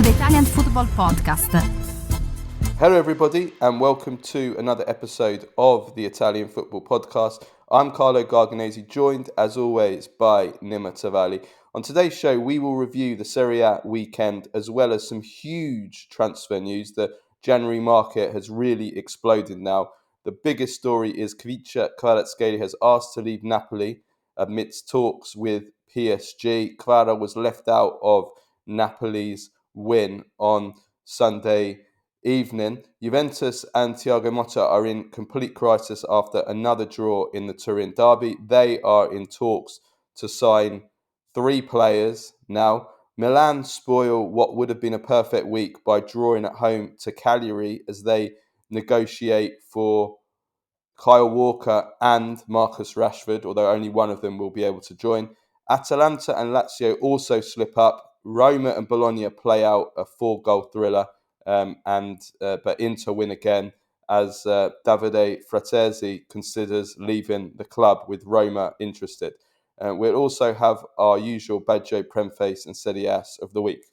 the Italian Football Podcast. Hello everybody and welcome to another episode of the Italian Football Podcast. I'm Carlo Garganese, joined as always by Nima. On today's show we will review the Serie A weekend as well as some huge transfer news. The January market has really exploded now. The biggest story is Khvicha Kvaratskhelia has asked to leave Napoli amidst talks with PSG. Kvara was left out of Napoli's win on Sunday evening. Juventus and Thiago Motta are in complete crisis after another draw in the Turin derby. They are in talks to sign 3 players now. Milan spoil what would have been a perfect week by drawing at home to Cagliari as they negotiate for Kyle Walker and Marcus Rashford, although only one of them will be able to join. Atalanta and Lazio also slip up. Roma and Bologna play out a 4-goal thriller, but Inter win again as Davide Frattesi considers leaving the club with Roma interested. We'll also have our usual Baggio, Premface and Serie Ass of the week.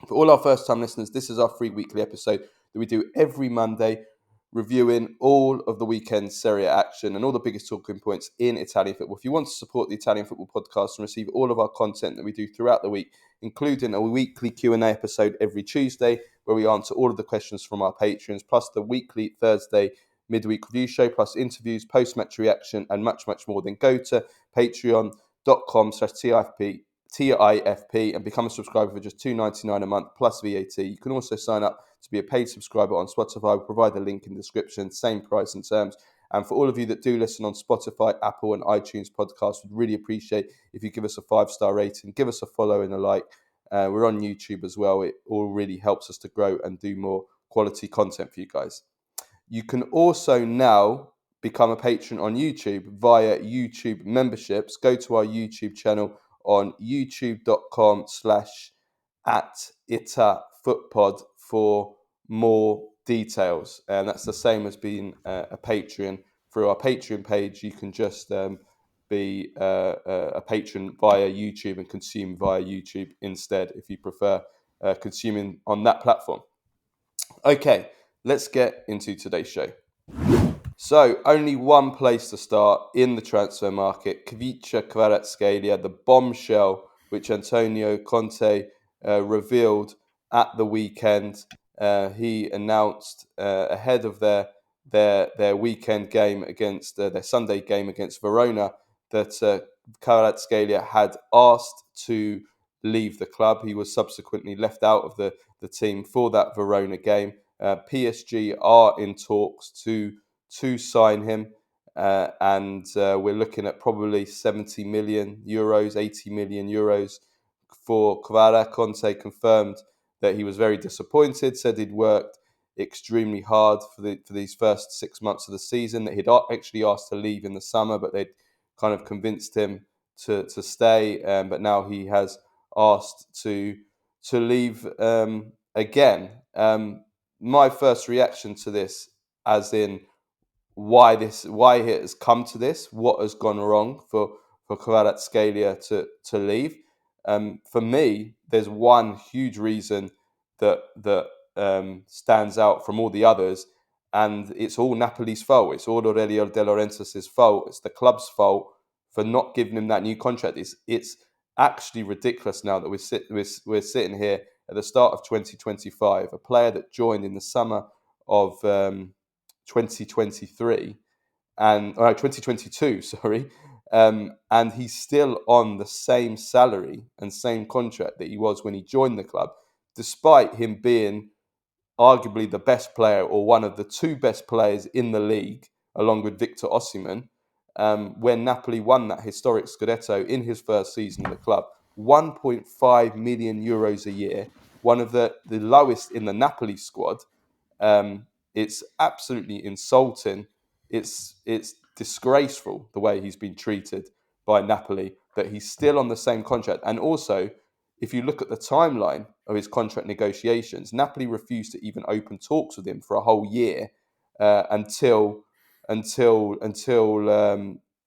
For all our first-time listeners, this is our free weekly episode that we do every Monday, reviewing all of the weekend's Serie A action and all the biggest talking points in Italian football. If you want to support the Italian Football Podcast and receive all of our content that we do throughout the week, including a weekly Q&A episode every Tuesday where we answer all of the questions from our patrons, plus the weekly Thursday midweek review show, plus interviews, post-match reaction, and much, much more, then go to patreon.com/TIFP and become a subscriber for just $2.99 a month plus VAT. You can also sign up to be a paid subscriber on Spotify. We'll provide the link in the description, same price and terms. And for all of you that do listen on Spotify, Apple and iTunes podcasts, we'd really appreciate if you give us a 5-star rating, give us a follow and a like. We're on YouTube as well. It all really helps us to grow and do more quality content for you guys. You can also now become a patron on YouTube via YouTube memberships. Go to our YouTube channel on youtube.com/@itafootpod for more details. And that's the same as being a Patreon. Through our Patreon page, you can just be a patron via YouTube and consume via YouTube instead if you prefer consuming on that platform. Okay, let's get into today's show. So, only one place to start in the transfer market. Khvicha Kvaratskhelia, the bombshell which Antonio Conte revealed at the weekend. He announced ahead of their weekend game against their Sunday game against Verona that Kvaratskhelia had asked to leave the club. He was subsequently left out of the team for that Verona game. PSG are in talks to sign him, and we're looking at probably 70 million euros, 80 million euros for Kvara. Conte confirmed that he was very disappointed, said he'd worked extremely hard for these first 6 months of the season, that he'd actually asked to leave in the summer, but they'd kind of convinced him to stay, but now he has asked to leave again. My first reaction to this, as in why it has come to this, what has gone wrong for Kvaratskhelia to leave. For me, there's one huge reason that stands out from all the others, and it's all Napoli's fault. It's all Aurelio De Laurentiis' fault. It's the club's fault for not giving him that new contract. It's actually ridiculous now that we're sitting here at the start of 2025, a player that joined in the summer of 2023 and 2022, and he's still on the same salary and same contract that he was when he joined the club, despite him being arguably the best player or one of the 2 best players in the league, along with Victor Osimhen, when Napoli won that historic Scudetto in his first season in the club. 1.5 million euros a year, one of the lowest in the Napoli squad. It's absolutely insulting. It's disgraceful the way he's been treated by Napoli, that he's still on the same contract. And also, if you look at the timeline of his contract negotiations, Napoli refused to even open talks with him for a whole year until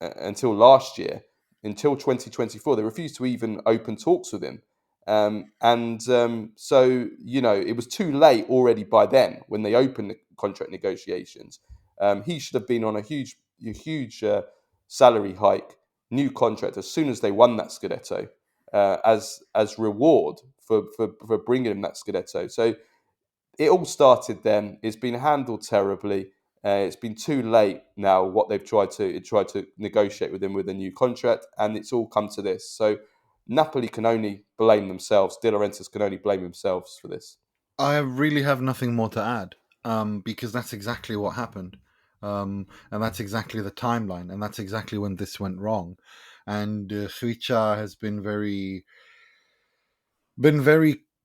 last year, until 2024. They refused to even open talks with him. So, it was too late already by then when they opened the contract negotiations. He should have been on a huge salary hike, new contract as soon as they won that Scudetto, as reward for bringing him that Scudetto. So it all started then. It's been handled terribly. It's been too late now. What they've tried to negotiate with him with a new contract, and it's all come to this. So Napoli can only blame themselves. De Laurentiis can only blame themselves for this. I really have nothing more to add, because that's exactly what happened, and that's exactly the timeline, and that's exactly when this went wrong. And Khvicha has been very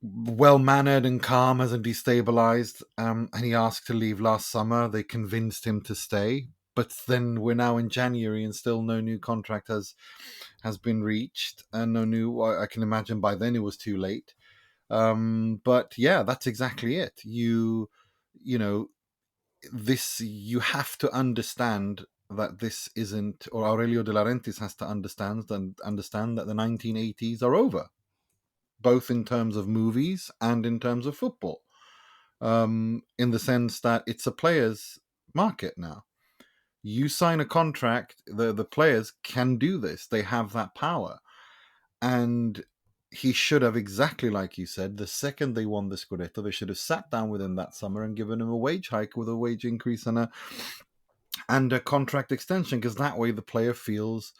well mannered and calm, hasn't destabilized. And he asked to leave last summer. They convinced him to stay, but then we're now in January and still no new contract has been reached, and no new. I can imagine by then it was too late. But yeah, that's exactly it. You know, this, you have to understand that this isn't, or Aurelio De Laurentiis has to understand that the 1980s are over, both in terms of movies and in terms of football. In the sense that it's a player's market now. You sign a contract, the players can do this. They have that power. And he should have, exactly like you said, the second they won the Scudetto, they should have sat down with him that summer and given him a wage hike with a wage increase and a contract extension, because that way the player feels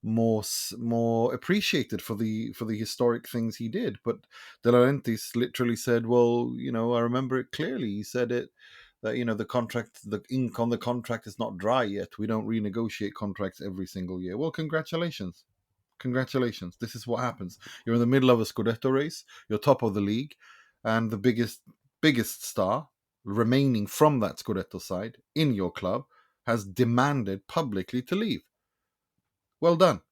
more appreciated for the historic things he did. But De Laurentiis literally said, "Well, I remember it clearly. He said it that the ink on the contract is not dry yet. We don't renegotiate contracts every single year." Well, congratulations. This is what happens. You're in the middle of a Scudetto race. You're top of the league, and the biggest star remaining from that Scudetto side in your club has demanded publicly to leave. Well done.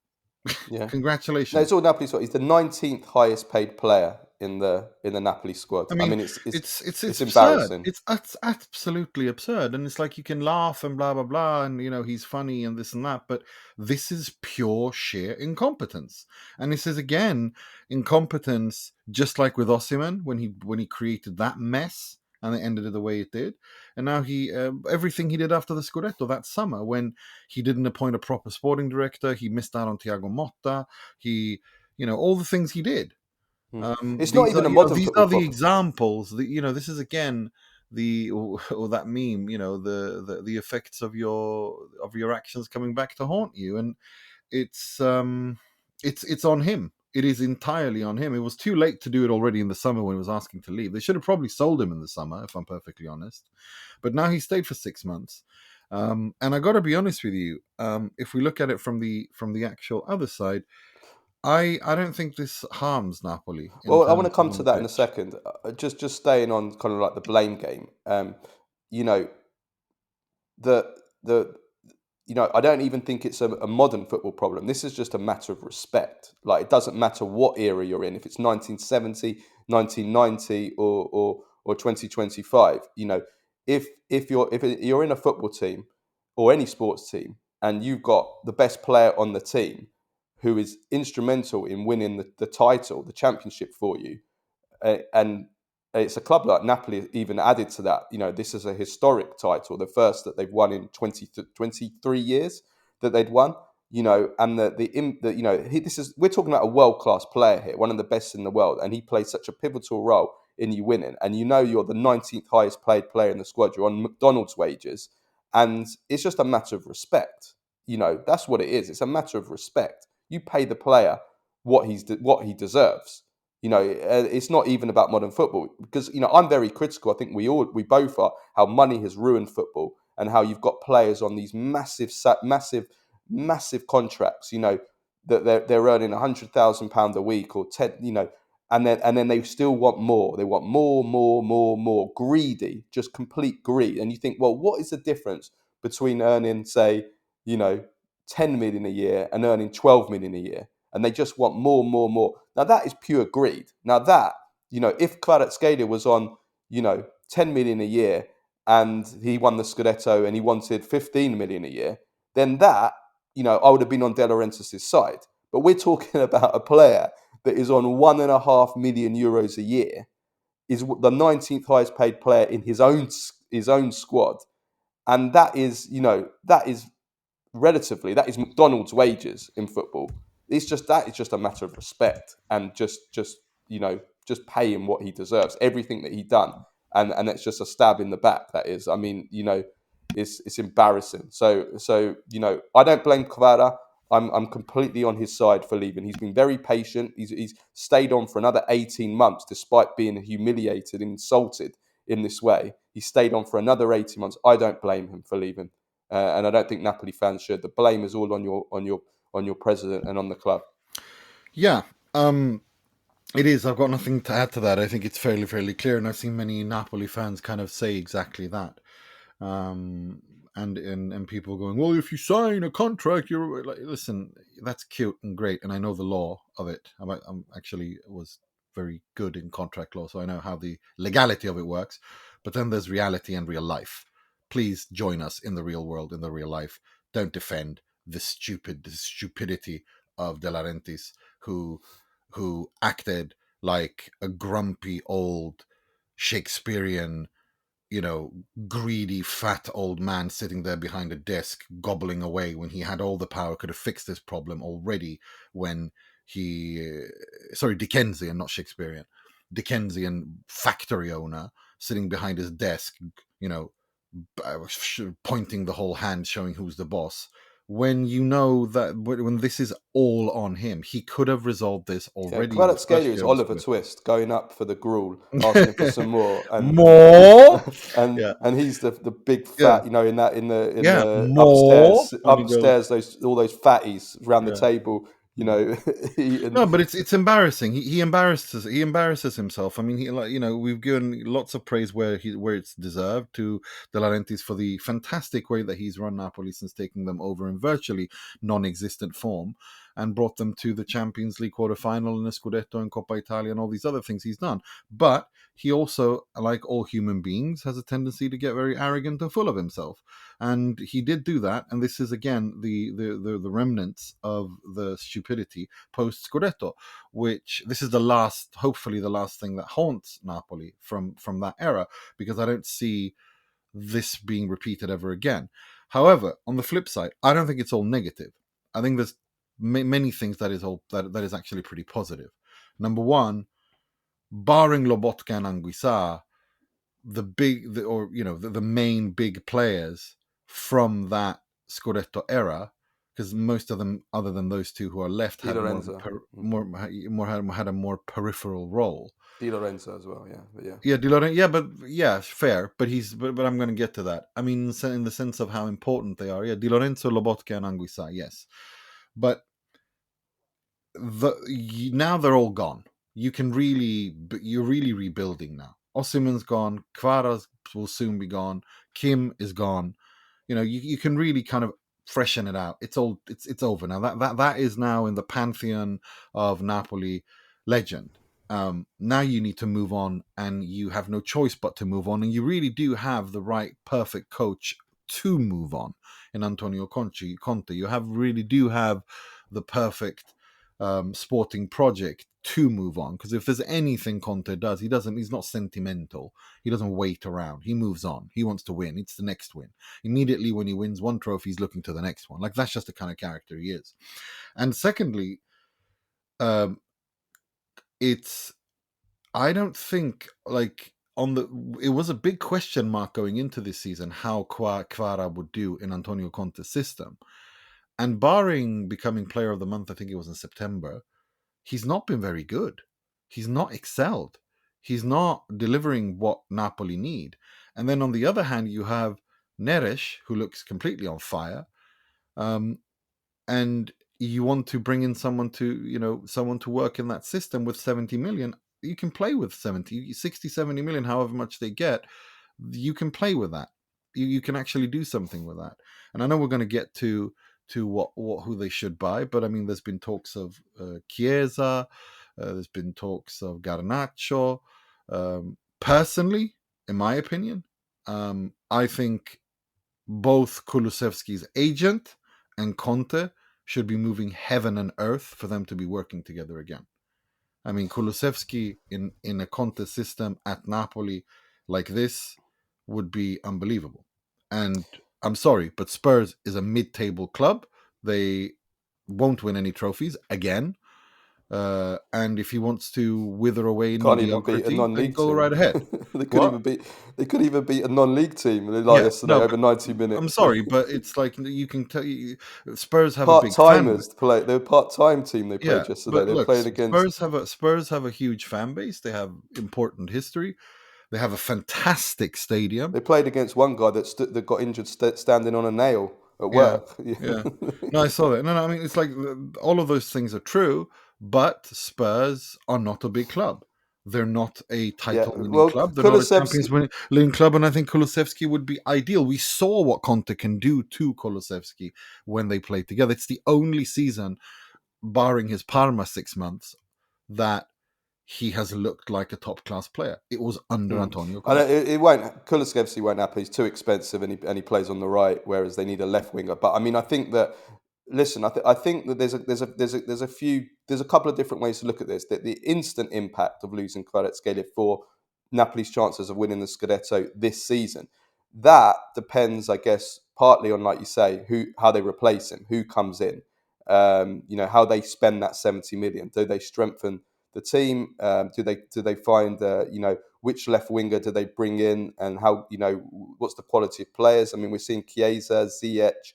Yeah. Congratulations. No, it's all Napoli's fault. He's the 19th highest paid player in the Napoli squad. I mean, it's it's absurd. embarrassing. It's absolutely absurd, and it's like you can laugh and blah blah blah, and he's funny and this and that, but this is pure sheer incompetence. And this is again incompetence, just like with Osimhen when he created that mess and it ended the way it did. And now he everything he did after the Scudetto that summer, when he didn't appoint a proper sporting director, he missed out on Thiago Motta, he all the things he did. It's not even a modern these football are the problem. examples that this is again or that meme, the effects of your actions coming back to haunt you. And it's on him. It is entirely on him. It was too late to do it already in the summer when he was asking to leave. They should have probably sold him in the summer, if I'm perfectly honest. But now he stayed for 6 months. And I got to be honest with you, if we look at it from the actual other side, I don't think this harms Napoli. Well, I want to come to that in a second. Just staying on kind of like the blame game. I don't even think it's a modern football problem. This is just a matter of respect. Like, it doesn't matter what era you're in, if it's 1970, 1990, or 2025. If you're in a football team or any sports team and you've got the best player on the team who is instrumental in winning the title, the championship for you, and it's a club like Napoli even added to that. This is a historic title, the first that they've won in 23 years that they'd won. And we're talking about a world-class player here, one of the best in the world, and he plays such a pivotal role in you winning. And you're the 19th highest paid player in the squad. You're on McDonald's wages, and it's just a matter of respect. That's what it is. It's a matter of respect. You pay the player what he deserves. It's not even about modern football, because I'm very critical. I think we both are, how money has ruined football and how you've got players on these massive contracts. That they're earning £100,000 a week or 10. And then they still want more. They want more. Greedy, just complete greed. And you think, well, what is the difference between earning, say, 10 million a year and earning 12 million a year? And they just want more. Now that is pure greed. Now that, if Kvaratskhelia was on, 10 million a year and he won the Scudetto and he wanted 15 million a year, then that, I would have been on De Laurentiis' side. But we're talking about a player that is on €1.5 million a year is the 19th highest paid player in his own squad, and that is relatively, that is McDonald's wages in football. That is just a matter of respect, and just pay him what he deserves, everything that he done, and it's just a stab in the back. That is, I mean, it's embarrassing. So I don't blame Kvara. I'm completely on his side for leaving. He's been very patient. He's stayed on for another 18 months despite being humiliated and insulted in this way. He stayed on for another 18 months. I don't blame him for leaving. And I don't think Napoli fans should. The blame is all on your president and on the club. Yeah, it is. I've got nothing to add to that. I think it's fairly clear, and I've seen many Napoli fans kind of say exactly that. And people going, well, if you sign a contract, you're like, listen, that's cute and great, and I know the law of it. I'm actually was very good in contract law, so I know how the legality of it works. But then there's reality and real life. Please join us in the real world, in the real life. Don't defend the stupidity of De Laurentiis, who acted like a grumpy old Shakespearean, greedy fat old man sitting there behind a desk gobbling away when he had all the power, could have fixed this problem already when Dickensian, not Shakespearean, Dickensian factory owner sitting behind his desk, pointing the whole hand, showing who's the boss. When when this is all on him, he could have resolved this already. Yeah, Kvaratskhelia is Oliver Twist going up for the gruel, asking for some more, and more, and he's the big fat, yeah. in the More upstairs, all those fatties around the table, No, but it's embarrassing. He embarrasses himself. I mean, we've given lots of praise where it's deserved to De Laurentiis for the fantastic way that he's run Napoli since taking them over in virtually non-existent form and brought them to the Champions League quarter-final and a Scudetto and Coppa Italia and all these other things he's done. But he also, like all human beings, has a tendency to get very arrogant and full of himself. And he did do that. And this is, again, the remnants of the stupidity post-Scudetto, which this is hopefully the last thing that haunts Napoli from that era, because I don't see this being repeated ever again. However, on the flip side, I don't think it's all negative. I think there's many things that is actually pretty positive. Number one, barring Lobotka and Anguissa, the main big players from that Scudetto era, because most of them, other than those two who are left, had a more peripheral role. Di Lorenzo as well, Di Lorenzo, fair, but I'm going to get to that. I mean, in the sense of how important they are, Di Lorenzo, Lobotka, and Anguissa, yes, but now they're all gone. You're really rebuilding now. Osimhen's gone. Kvara will soon be gone. Kim is gone. You can really kind of freshen it out. It's over now. That is now in the pantheon of Napoli legend. Now you need to move on, and you have no choice but to move on. And you really do have the right, perfect coach to move on in Antonio Conte. You really do have the perfect sporting project to move on, because if there's anything Conte does, he's not sentimental. He doesn't wait around. He moves on. He wants to win. It's the next win. Immediately when he wins one trophy, he's looking to the next one. Like, that's just the kind of character he is. And secondly, I don't think, it was a big question mark going into this season how Kvara would do in Antonio Conte's system. And barring becoming player of the month, I think it was in September, he's not been very good. He's not excelled. He's not delivering what Napoli need. And then on the other hand, you have Neres, who looks completely on fire. And you want to bring in someone to work in that system with 70 million. You can play with 60, 70 million, however much they get. You can play with that. You can actually do something with that. And I know we're going to get to who they should buy, but I mean, there's been talks of Chiesa, there's been talks of Garnacho. Personally, in my opinion, I think both Kulusevski's agent and Conte should be moving heaven and earth for them to be working together again. I mean, Kulusevski in a Conte system at Napoli like this would be unbelievable. And I'm sorry, but Spurs is a mid-table club. They won't win any trophies again. And if he wants to wither away in Can't even beat a mediocrity, then non-league go team. right ahead. They couldn't What? even beat. They couldn't even beat a non-league team like Yeah, yesterday no, over but 90 I'm minutes. sorry, but it's like you can tell you Spurs have a big fan base. Part-timers play. They're a part-time team. They Yeah, played yesterday. but They look, played against. Spurs have a huge fan base. They have important history. They have a fantastic stadium. They played against one guy that got injured standing on a nail at Yeah, work. yeah. No, I saw that. No. I mean, it's like all of those things are true, but Spurs are not a big club. They're not a Yeah. title-winning Well, club. They're not a Kulusevski. Champions-winning club, and I think Kulusevski would be ideal. We saw what Conte can do to Kulusevski when they played together. It's the only season, barring his Parma 6 months, that he has looked like a top-class player. It was under Antonio I Conte. know it won't. Kulusevski won't happen. He's too expensive, and he plays on the right, whereas they need a left winger. But I mean, I think that. Listen, I think that there's a couple of different ways to look at this. That the instant impact of losing Kvaratskhelia for Napoli's chances of winning the Scudetto this season, that depends, I guess, partly on, like you say, how they replace him, who comes in, how they spend that 70 million. Do they strengthen the team? Do they find which left winger do they bring in, and how what's the quality of players? I mean, we're seeing Chiesa, Ziyech,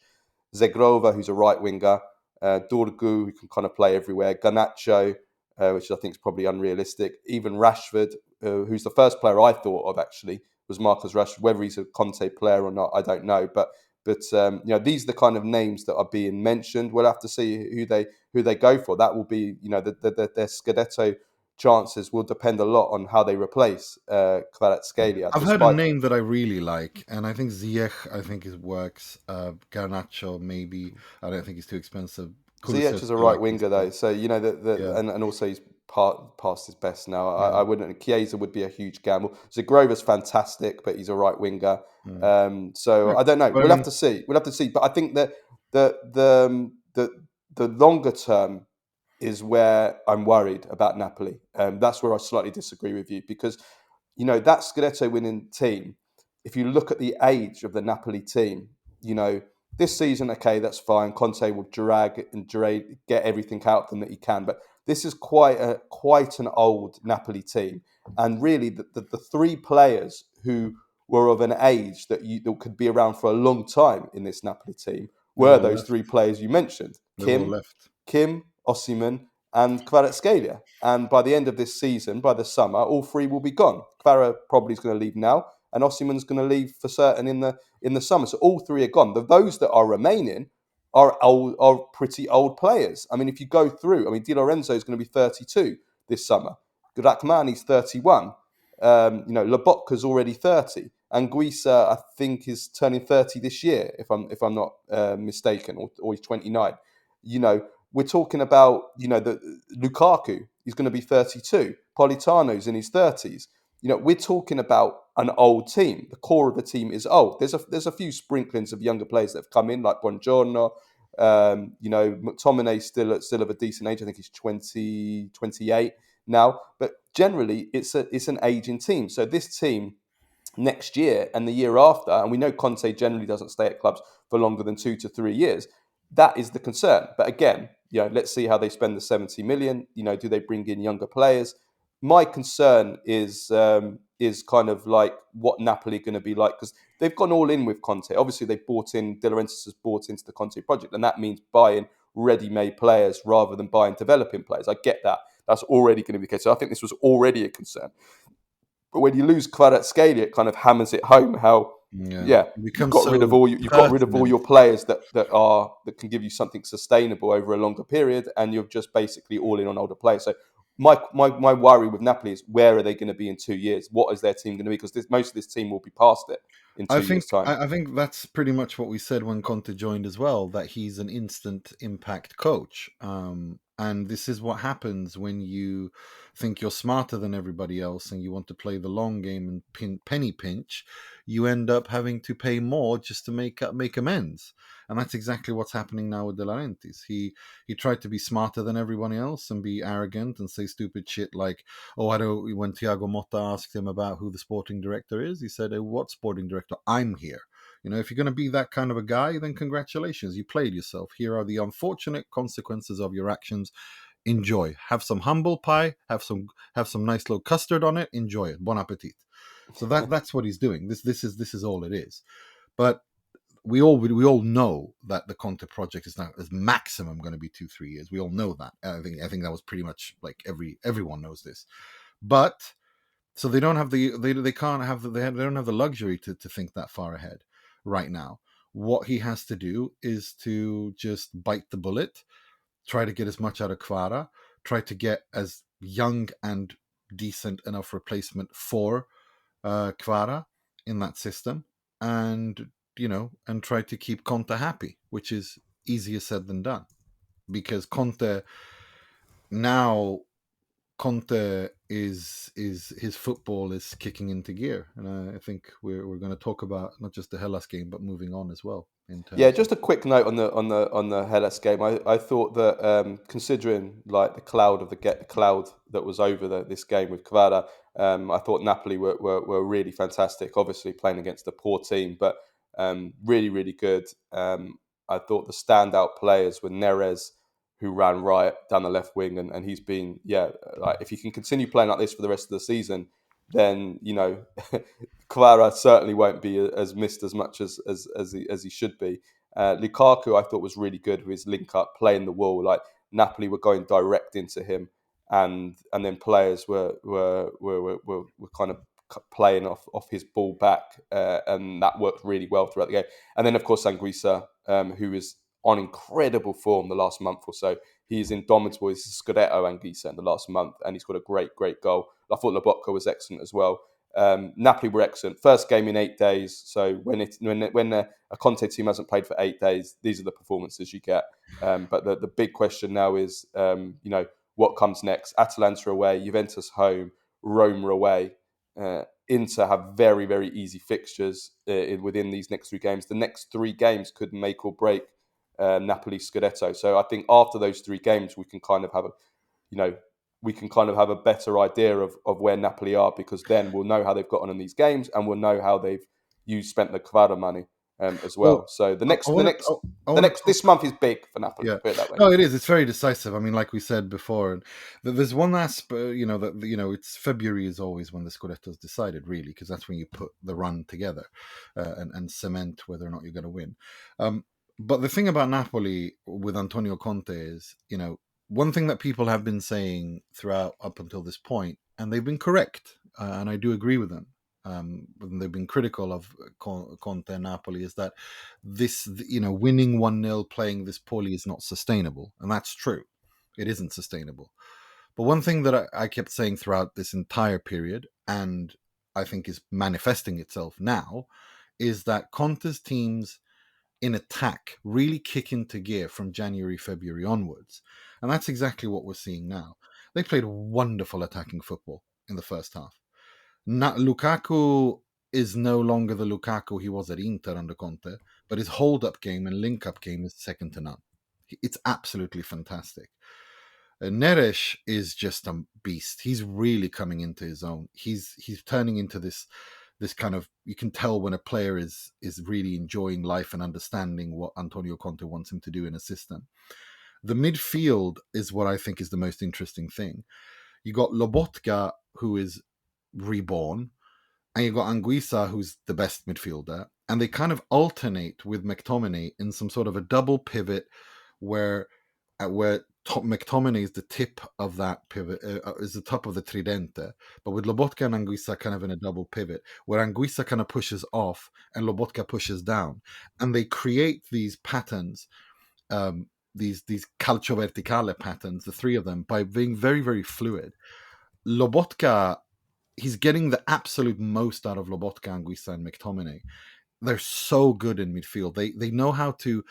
Zegrova, who's a right winger, Dorgu, who can kind of play everywhere, Garnacho, which I think is probably unrealistic, even Rashford, who's the first player I thought of actually was Marcus Rashford. Whether he's a Conte player or not, I don't know, but these are the kind of names that are being mentioned. We'll have to see who they go for. That will be their Scudetto chances will depend a lot on how they replace Kvaratskhelia. I've heard a Despite name that I really like, and I think Ziyech, I think it works. Garnacho, maybe. I don't think he's too expensive. Ziyech is a Kulusevski, I right like winger his though, style. so Yeah, and also he's past his best now. yeah, I wouldn't. Chiesa would be a huge gamble. Zagrova's fantastic, but he's a right winger. yeah. So Yeah. I don't know. But I We'll have mean, to see. We'll have to see. But I think that the longer term is where I'm worried about Napoli. That's where I slightly disagree with you because that Scudetto winning team. If you look at the age of the Napoli team, this season, okay, that's fine. Conte will get everything out of them that he can. But this is quite an old Napoli team. And really, the three players who were of an age that could be around for a long time in this Napoli team they've were all those three left. players you mentioned. They've all left. Kim, Osimhen, and Kvaratskhelia. And by the end of this season, by the summer, all three will be gone. Kvara probably is going to leave now, and Osimhen's going to leave for certain in the summer. So all three are gone. Those that are remaining are pretty old players. I mean, if you go through, I mean, Di Lorenzo is going to be 32 this summer. Rachmani's 31. Lobotka's already 30. And Guisa, I think, is turning 30 this year, if I'm not mistaken, or he's 29. We're talking about, the Lukaku, he's going to be 32. Politano's in his 30s. We're talking about an old team. The core of the team is old. There's a few sprinklings of younger players that have come in, like Buongiorno. McTominay's still of a decent age. I think he's 28 now. But generally, it's an aging team. So this team next year and the year after, and we know Conte generally doesn't stay at clubs for longer than 2 to 3 years. That is the concern. But again, let's see how they spend the 70 million. Do they bring in younger players? My concern is kind of like what Napoli are going to be like, because they've gone all in with Conte. Obviously, they've bought in, De Laurentiis has bought into the Conte project, and that means buying ready-made players rather than buying developing players. I get that. That's already going to be the case. So I think this was already a concern. But when you lose Kvaratskhelia, it kind of hammers it home how, Yeah, yeah, it becomes so you've got rid of all pertinent. your players that can give you something sustainable over a longer period, and you're just basically all in on older players. So my worry with Napoli is, where are they going to be in 2 years? What is their team going to be? Because most of this team will be past it in I 2 think years' time. I think that's pretty much what we said when Conte joined as well. That he's an instant impact coach, And this is what happens when you think you're smarter than everybody else and you want to play the long game and penny pinch. You end up having to pay more just to make amends. And that's exactly what's happening now with De Laurentiis. He tried to be smarter than everyone else and be arrogant and say stupid shit like, "Oh, I don't." When Thiago Motta asked him about who the sporting director is, he said, "What sporting director? I'm here." If you're going to be that kind of a guy, then congratulations, you played yourself. Here are the unfortunate consequences of your actions. Enjoy. Have some humble pie. Have some nice little custard on it. Enjoy it. Bon appetit. So that's what he's doing. This is all it is. But we all know that the Conte project is now is maximum going to be 2-3 years. We all know that. I think that was pretty much like everyone knows this. But so they don't have they can't have they don't have the luxury to think that far ahead right now. What he has to do is to just bite the bullet, try to get as much out of Kvara, try to get as young and decent enough replacement for Kvara in that system, and and try to keep Conte happy, which is easier said than done, because Conte is his football is kicking into gear, and I think we're going to talk about not just the Hellas game but moving on as well. Yeah, just a quick note on the Hellas game. I thought that considering like the cloud that was over this game with Kvara, I thought Napoli were really fantastic. Obviously playing against a poor team, but really really good. I thought the standout players were Neres, who ran riot down the left wing, and he's been like if he can continue playing like this for the rest of the season, then Kvara certainly won't be as missed as much as he should be. Lukaku, I thought, was really good with his link up, playing the wall. Like Napoli were going direct into him, and then players were kind of playing off his ball back, and that worked really well throughout the game. And then, of course, Anguissa, who is on incredible form the last month or so. He's indomitable. He's Scudetto Anguissa in the last month, and he's got a great goal. I thought Lobotka was excellent as well. Napoli were excellent. First game in 8 days. So when a Conte team hasn't played for 8 days, these are the performances you get. But the big question now is, what comes next? Atalanta away, Juventus home, Roma away. Inter have very, very easy fixtures within these next 3 games. The next 3 games could make or break Napoli Scudetto. So I think after those 3 games, we can kind of have a better idea of where Napoli are, because then we'll know how they've got on in these games, and we'll know how they've spent the Kvara money as well. So this month is big for Napoli. Yeah, put it that way. no, it is. It's very decisive. I mean, like we said before, and there's one aspect. It's February is always when the Scudetto is decided, really, because that's when you put the run together and cement whether or not you're going to win. But the thing about Napoli with Antonio Conte is, one thing that people have been saying throughout up until this point, and they've been correct, and I do agree with them. They've been critical of Conte and Napoli, is that this, winning 1-0, playing this poorly is not sustainable. And that's true. It isn't sustainable. But one thing that I kept saying throughout this entire period, and I think is manifesting itself now, is that Conte's teams in attack really kick into gear from January, February onwards. And that's exactly what we're seeing now. They played wonderful attacking football in the first half. Lukaku is no longer the Lukaku he was at Inter under Conte, but his hold-up game and link-up game is second to none. It's absolutely fantastic. Neres is just a beast. He's really coming into his own. He's turning into this kind of, you can tell when a player is really enjoying life and understanding what Antonio Conte wants him to do in a system. The midfield is what I think is the most interesting thing. You got Lobotka, who is reborn, and you got Anguissa, who's the best midfielder, and they kind of alternate with McTominay in some sort of a double pivot where McTominay is the tip of that pivot, is the top of the tridente, but with Lobotka and Anguissa kind of in a double pivot, where Anguissa kind of pushes off and Lobotka pushes down, and they create these patterns, these calcio verticale patterns, the 3 of them, by being very, very fluid. Lobotka, he's getting the absolute most out of Lobotka, Anguissa, and McTominay. They're so good in midfield. They know how to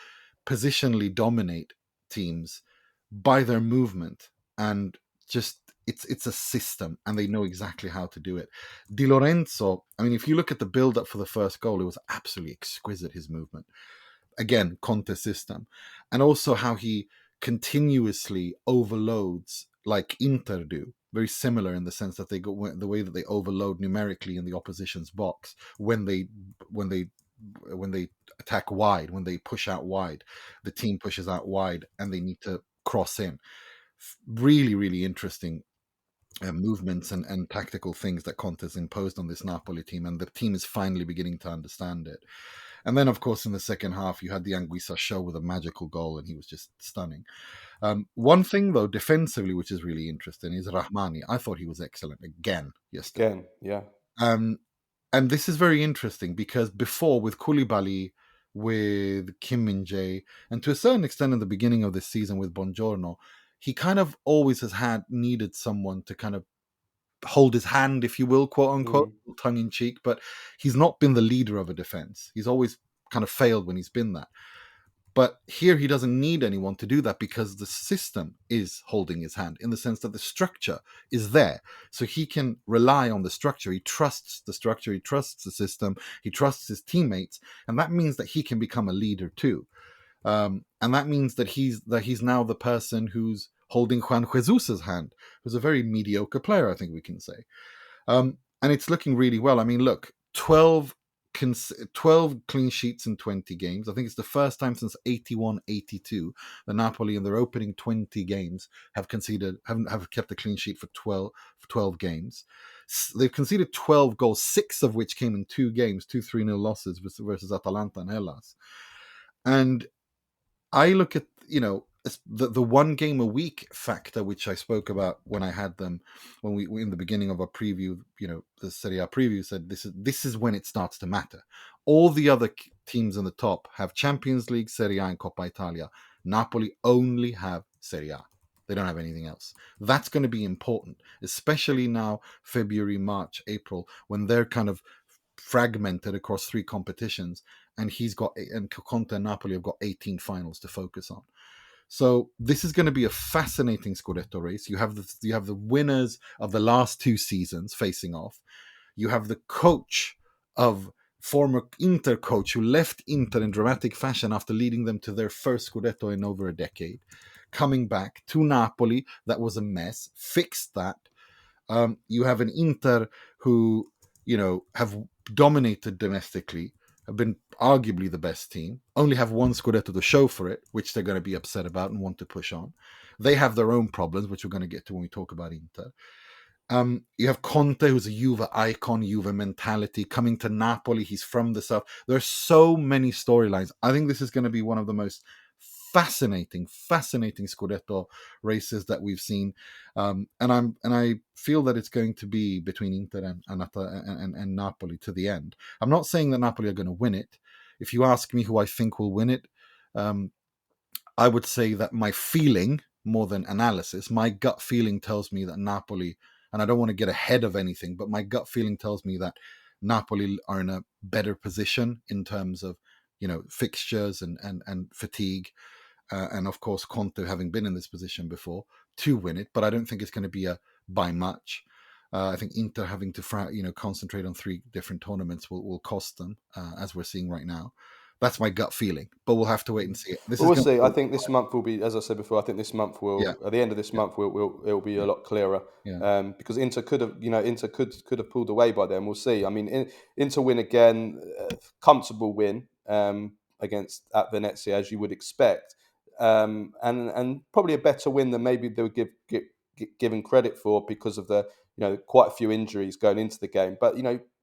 positionally dominate teams by their movement, and just it's a system, and they know exactly how to do it. Di Lorenzo, I mean, if you look at the build-up for the first goal, it was absolutely exquisite, his movement. Again, Conte system. And also how he continuously overloads like Inter do. Very similar in the sense that they go the way that they overload numerically in the opposition's box when they attack wide, when they push out wide, the team pushes out wide and they need to cross in. Really, really interesting movements and tactical things that Conte's imposed on this Napoli team, and the team is finally beginning to understand it. And then, of course, in the second half, you had the Anguissa show with a magical goal, and he was just stunning. One thing, though, defensively, which is really interesting, is Rahmani. I thought he was excellent again yesterday. Again, yeah. And this is very interesting because before, with Koulibaly, with Kim Min-jae, and to a certain extent in the beginning of this season with Buongiorno, he kind of always has needed someone to kind of hold his hand, if you will, quote unquote, tongue in cheek, but he's not been the leader of a defense. He's always kind of failed when he's been that. But here he doesn't need anyone to do that because the system is holding his hand, in the sense that the structure is there. So he can rely on the structure. He trusts the structure. He trusts the system. He trusts his teammates. And that means that he can become a leader too. And that means that he's now the person who's holding Juan Jesus's hand, who's a very mediocre player, I think we can say. And it's looking really well. I mean, look, 12 clean sheets in 20 games. I think it's the first time since 81-82 that Napoli in their opening 20 games have kept a clean sheet for 12 games. They've conceded 12 goals, 6 of which came in 2 games, 2 3-0 losses versus Atalanta and Hellas. And I look at, the 1 game a week factor, which I spoke about when I had them, when we in the beginning of our preview, the Serie A preview, said this is when it starts to matter. All the other teams in the top have Champions League, Serie A, and Coppa Italia. Napoli only have Serie A. They don't have anything else. That's going to be important, especially now, February, March, April, when they're kind of fragmented across 3 competitions, and Conte and Napoli have got 18 finals to focus on. So this is going to be a fascinating Scudetto race. You have the winners of the last 2 seasons facing off. You have the coach of former Inter coach who left Inter in dramatic fashion after leading them to their first Scudetto in over a decade, coming back to Napoli that was a mess, fixed that. You have an Inter who have dominated domestically, have been arguably the best team, only have 1 Scudetto to show for it, which they're going to be upset about and want to push on. They have their own problems, which we're going to get to when we talk about Inter. You have Conte, who's a Juve icon, Juve mentality, coming to Napoli. He's from the south. There's so many storylines. I think this is going to be one of the most fascinating Scudetto races that we've seen, and I feel that it's going to be between Inter and Napoli to the end. I'm not saying that Napoli are going to win it. If you ask me who I think will win it, I would say that my feeling, more than analysis, my gut feeling tells me that Napoli, and I don't want to get ahead of anything, but my gut feeling tells me that Napoli are in a better position in terms of fixtures and fatigue. And of course, Conte having been in this position before to win it, but I don't think it's going to be by much. I think Inter having to concentrate on 3 different tournaments will cost them, as we're seeing right now. That's my gut feeling, but we'll have to wait and see. We'll see. I think this month will be, as I said before, I think this month Yeah. at the end of this month, it'll be a lot clearer. Yeah. Because Inter could have pulled away by then. We'll see. I mean, Inter win again, comfortable win at Venezia, as you would expect, and probably a better win than maybe they would given credit for, because of the quite a few injuries going into the game, but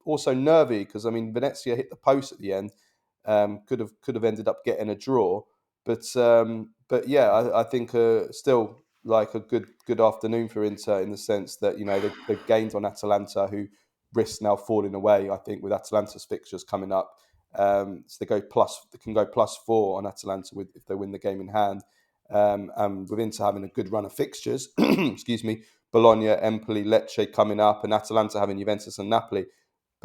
also nervy, because I mean Venezia hit the post at the end. Could have ended up getting a draw, but yeah, I think still like a good afternoon for Inter, in the sense that they gained on Atalanta, who risk now falling away. I think with Atalanta's fixtures coming up, so they can go +4 on Atalanta if they win the game in hand, and with Inter having a good run of fixtures, excuse me, Bologna, Empoli, Lecce coming up, and Atalanta having Juventus and Napoli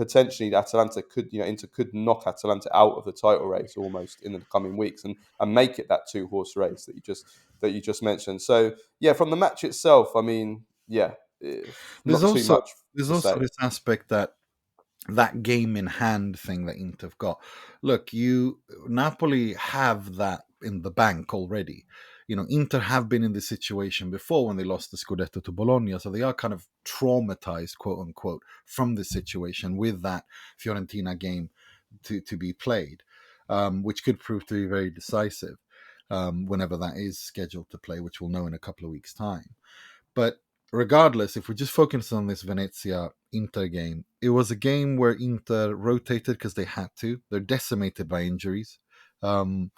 potentially Atalanta could, Inter could knock Atalanta out of the title race almost in the coming weeks and make it that 2-horse race that you just mentioned. So yeah, from the match itself, I mean, yeah, There's not too also much there's to also say. this aspect that game in hand thing that Inter have got. Look, Napoli have that in the bank already. Inter have been in this situation before when they lost the Scudetto to Bologna, so they are kind of traumatized, quote unquote, from this situation with that Fiorentina game to be played, which could prove to be very decisive whenever that is scheduled to play, which we'll know in a couple of weeks' time. But regardless, if we just focus on this Venezia Inter game, it was a game where Inter rotated because they had to. They're decimated by injuries, and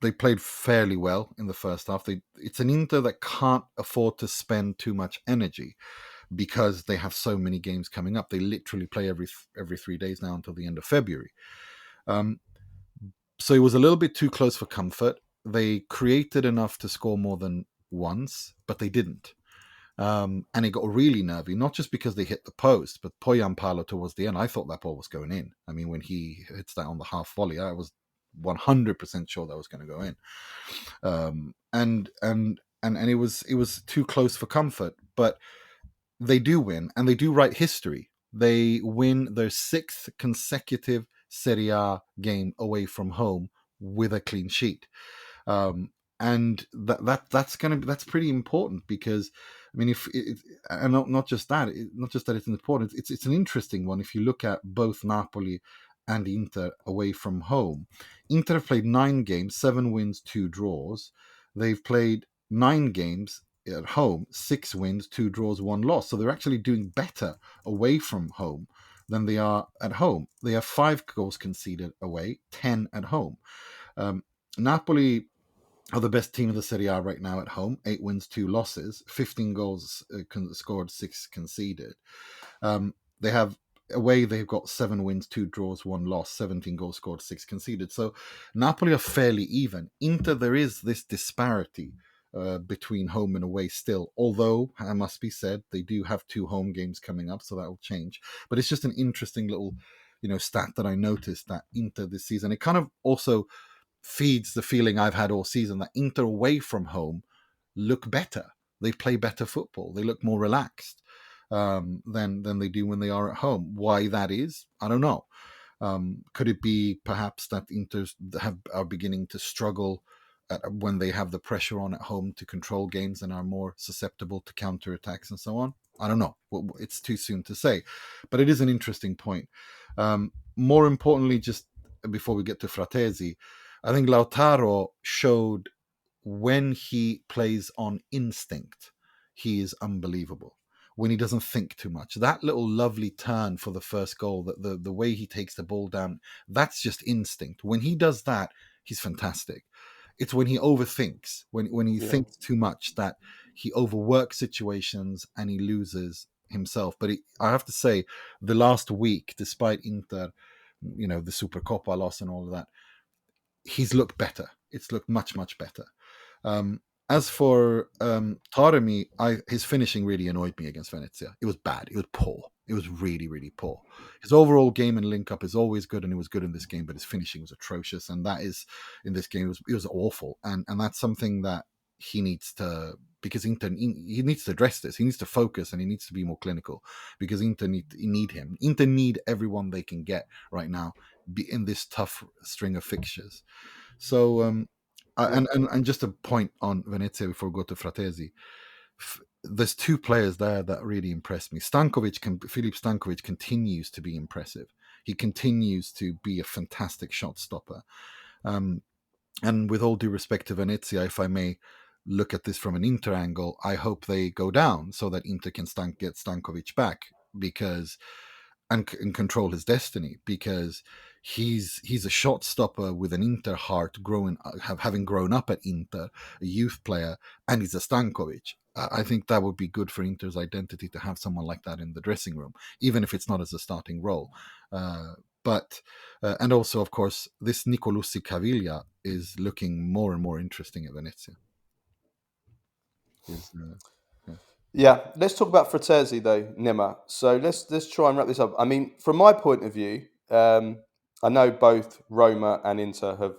they played fairly well in the first half. It's an Inter that can't afford to spend too much energy because they have so many games coming up. They literally play every 3 days now until the end of February. So it was a little bit too close for comfort. They created enough to score more than once, but they didn't. And it got really nervy, not just because they hit the post, but Poyampalo towards the end, I thought that ball was going in. I mean, when he hits that on the half volley, I was 100% sure that was going to go in. And it was too close for comfort, but they do win, and they do write history. They win their 6th consecutive Serie A game away from home with a clean sheet. And that's pretty important, because I mean, if it, and not just that it's important, it's an interesting one. If you look at both Napoli and Inter away from home, Inter have played 9 games, 7 wins, 2 draws. They've played 9 games at home, 6 wins, 2 draws, 1 loss. So they're actually doing better away from home than they are at home. They have 5 goals conceded away, 10 at home. Napoli are the best team of the Serie A right now at home. 8 wins, 2 losses, 15 goals scored, 6 conceded. They have away, they've got 7 wins, 2 draws, 1 loss, 17 goals scored, 6 conceded. So Napoli are fairly even. Inter, there is this disparity between home and away still, although I must be said, they do have 2 home games coming up, so that will change. But it's just an interesting little stat that I noticed, that Inter this season, it kind of also feeds the feeling I've had all season that Inter away from home look better. They play better football. They look more relaxed than they do when they are at home. Why that is, I don't know. Could it be perhaps that Inter are beginning to struggle when they have the pressure on at home to control games and are more susceptible to counterattacks and so on? I don't know. It's too soon to say, but it is an interesting point. More importantly, just before we get to Frattesi, I think Lautaro showed when he plays on instinct, he is unbelievable. When he doesn't think too much, that little lovely turn for the first goal, the way he takes the ball down, that's just instinct. When he does that, he's fantastic. It's when he overthinks, when he thinks too much, that he overworks situations and he loses himself. But I have to say, the last week, despite Inter, the Supercoppa loss and all of that, he's looked better. It's looked much, much better. As for Taremi, his finishing really annoyed me against Venezia. It was bad. It was poor. It was really, really poor. His overall game and link up is always good, and it was good in this game, but his finishing was atrocious, and that is in this game it was awful, and that's something that he needs to, because Inter, he needs to address this. He needs to focus, and he needs to be more clinical, because Inter need him. Inter need everyone they can get right now in this tough string of fixtures. So, and just a point on Venezia before we go to Frattesi. There's 2 players there that really impressed me. Filip Stankovic continues to be impressive. He continues to be a fantastic shot stopper. And with all due respect to Venezia, if I may look at this from an Inter angle, I hope they go down so that Inter can get Stankovic back, because and control his destiny, because he's a shot stopper with an Inter heart, having grown up at Inter, a youth player, and he's a Stankovic. I think that would be good for Inter's identity to have someone like that in the dressing room, even if it's not as a starting role. But and also, of course, this Nicolussi Caviglia is looking more and more interesting at Venezia. Yeah, let's talk about Frattesi though, Nima. So let's try and wrap this up. I mean, from my point of view, I know both Roma and Inter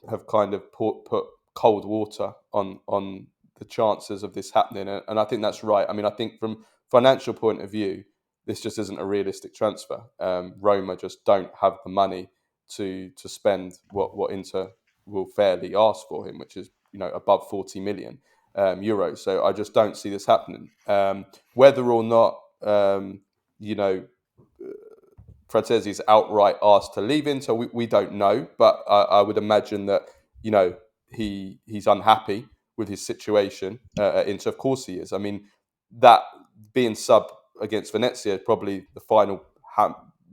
have kind of put cold water on the chances of this happening, and I think that's right. I mean, I think from financial point of view, this just isn't a realistic transfer. Roma just don't have the money to spend what Inter will fairly ask for him, which is above 40 million euros. So I just don't see this happening. Whether or not you know Frattesi is outright asked to leave Inter, we don't know. But I would imagine that he's unhappy with his situation at Inter. Of course he is. I mean, that being sub against Venezia is probably the final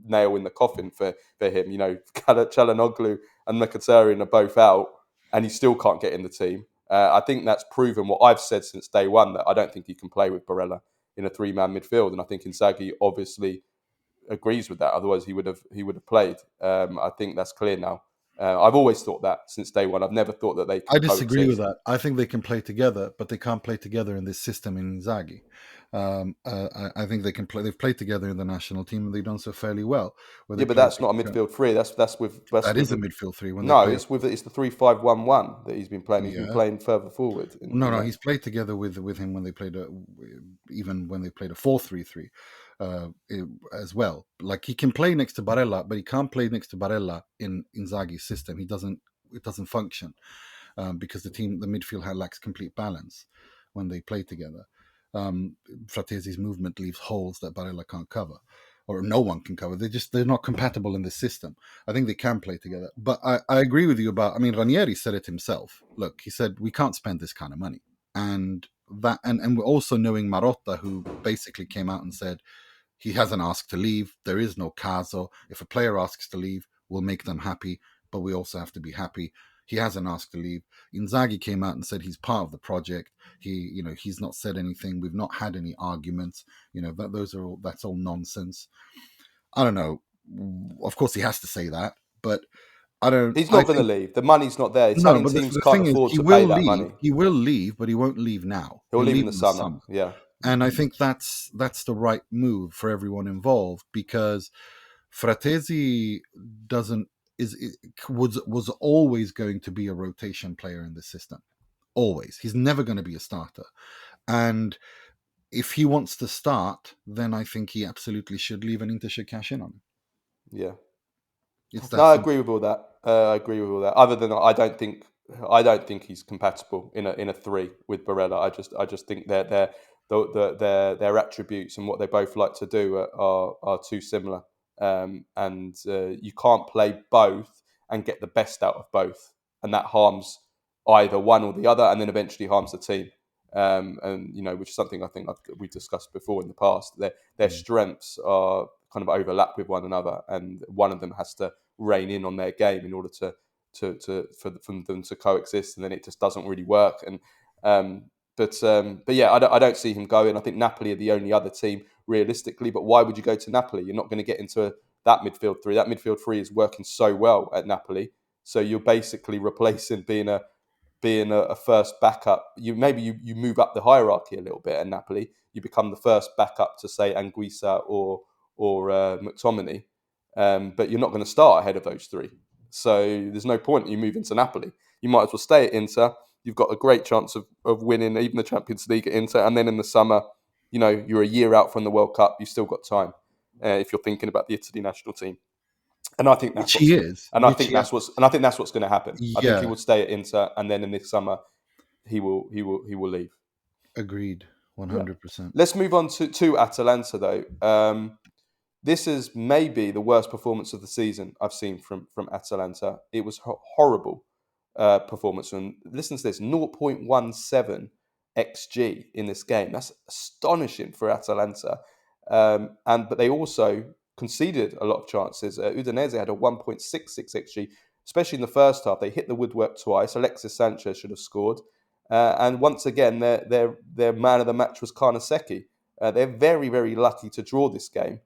nail in the coffin for him. Çalhanoğlu and Mkhitaryan are both out, and he still can't get in the team. I think that's proven what I've said since day one, that I don't think he can play with Barella in a three-man midfield, and I think Inzaghi obviously agrees with that. Otherwise, he would have played. I think that's clear now. I've always thought that since day one. I've never thought that they I can disagree with coexist. that. I think they can play together, but they can't play together in this system in Inzaghi. I think they can play. They've played together in the national team, and they've done so fairly well. Where Yeah, they but play. that's not a midfield three. That's That with is a the midfield three when they no. play. It's the 3-5-1-1 that he's been playing. He's been Yeah, playing further forward in no, that. he's played together with him when they played even when they played a 4-3-3 as well. Like he can play next to Barella, but he can't play next to Barella in Inzaghi's system. He doesn't. It doesn't function because the midfield lacks complete balance when they play together. Frattesi's movement leaves holes that Barella can't cover, or no one can cover. They're not compatible in this system. I think they can play together, but I agree with you about. I mean, Ranieri said it himself. Look, he said we can't spend this kind of money, and we're also knowing Marotta, who basically came out and said he hasn't asked to leave. There is no caso. If a player asks to leave, we'll make them happy, but we also have to be happy. He hasn't asked to leave. Inzaghi came out and said he's part of the project. He's not said anything. We've not had any arguments. That's all nonsense. I don't know. Of course, he has to say that, but I don't. He's I not going to think leave. The money's not there. no. Italian But teams the can't thing is, afford he to will pay that leave. money. He will leave, but he won't leave now. He'll He'll leave in leave the in the summer. summer. Yeah. And I think that's the right move for everyone involved because Frattesi doesn't is was always going to be a rotation player in the system. Always, he's never going to be a starter. And if he wants to start, then I think he absolutely should leave, and Inter should cash in on him. Yeah. It's No, that I simple. agree with all that. I agree with all that. Other than I don't think he's compatible in a three with Barella. I just think their attributes and what they both like to do are too similar. And you can't play both and get the best out of both, and that harms either one or the other, and then eventually harms the team. And which is something I think we've discussed before in the past. Their Mm. strengths are kind of overlap with one another, and one of them has to rein in on their game in order for them to coexist, and then it just doesn't really work. And but yeah, I don't see him going. I think Napoli are the only other team realistically. But why would you go to Napoli? You're not going to get into that midfield three. That midfield three is working so well at Napoli. So you're basically replacing being a first backup. You move up the hierarchy a little bit at Napoli. You become the first backup to say Anguissa or McTominay, but you're not going to start ahead of those three. So there's no point in you moving to Napoli. You might as well stay at Inter. You've got a great chance of winning even the Champions League at Inter, and then in the summer, you're a year out from the World Cup. You've still got time if you're thinking about the Italy national team. And I think that's Which what's he is. and I think that's what's going to happen. I think he Yeah, will stay at Inter, and then in this summer he will leave. agreed, Yeah. 100%. Let's move on to Atalanta though. This is maybe the worst performance of the season I've seen from Atalanta. It was horrible performance. And listen to this: 0.17 xG in this game. That's astonishing for Atalanta. But they also conceded a lot of chances. Udinese had a 1.66 xG, especially in the first half. They hit the woodwork twice. Alexis Sanchez should have scored. And once again, their man of the match was Karnaseki. They're very, very lucky to draw this game.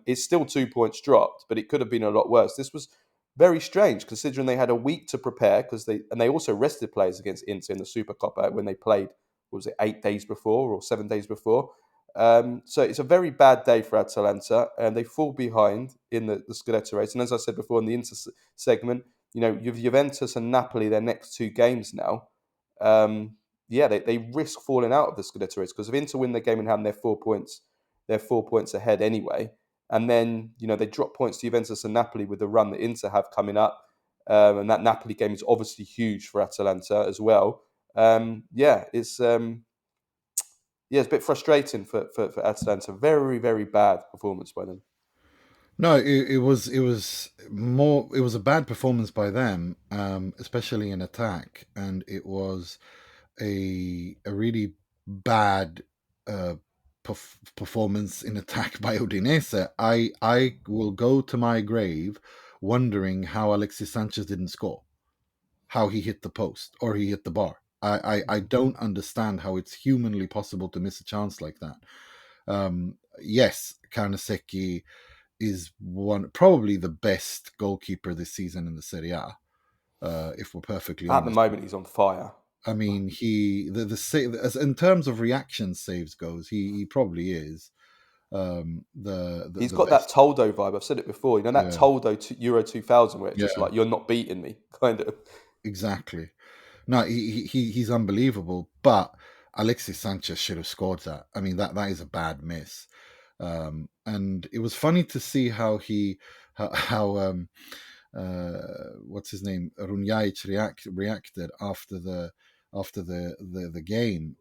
It's still 2 points dropped, but it could have been a lot worse. This was very strange considering they had a week to prepare because they also rested players against Inter in the Supercoppa when they played was it 8 days before or 7 days before. So it's a very bad day for Atalanta, and they fall behind in the Scudetto race. And as I said before in the Inter segment, you've Juventus and Napoli their next 2 games now. They risk falling out of the Scudetto race, because if Inter win their game in hand, they're 4 points. They're 4 points ahead anyway. And then, they drop points to Juventus and Napoli with the run that Inter have coming up. And that Napoli game is obviously huge for Atalanta as well. It's a bit frustrating for Atalanta. Very, very bad performance by them. No, it was a bad performance by them, especially in attack, and it was a really bad performance in attack by Udinese. I will go to my grave wondering how Alexis Sanchez didn't score, how he hit the post or he hit the bar. I don't understand how it's humanly possible to miss a chance like that. Yes, Kvaratskhelia is probably the best goalkeeper this season in the Serie A. If we're perfectly honest, at the moment he's on fire. I mean, in terms of reaction saves goes, he probably is. He's got best. That Toldo vibe. I've said it before. That Toldo Euro 2000, where it's just like, you're not beating me, kind of. Exactly. No, he's unbelievable. But Alexis Sanchez should have scored that. I mean, that is a bad miss. And it was funny to see how what's his name, Runjaic reacted after the game,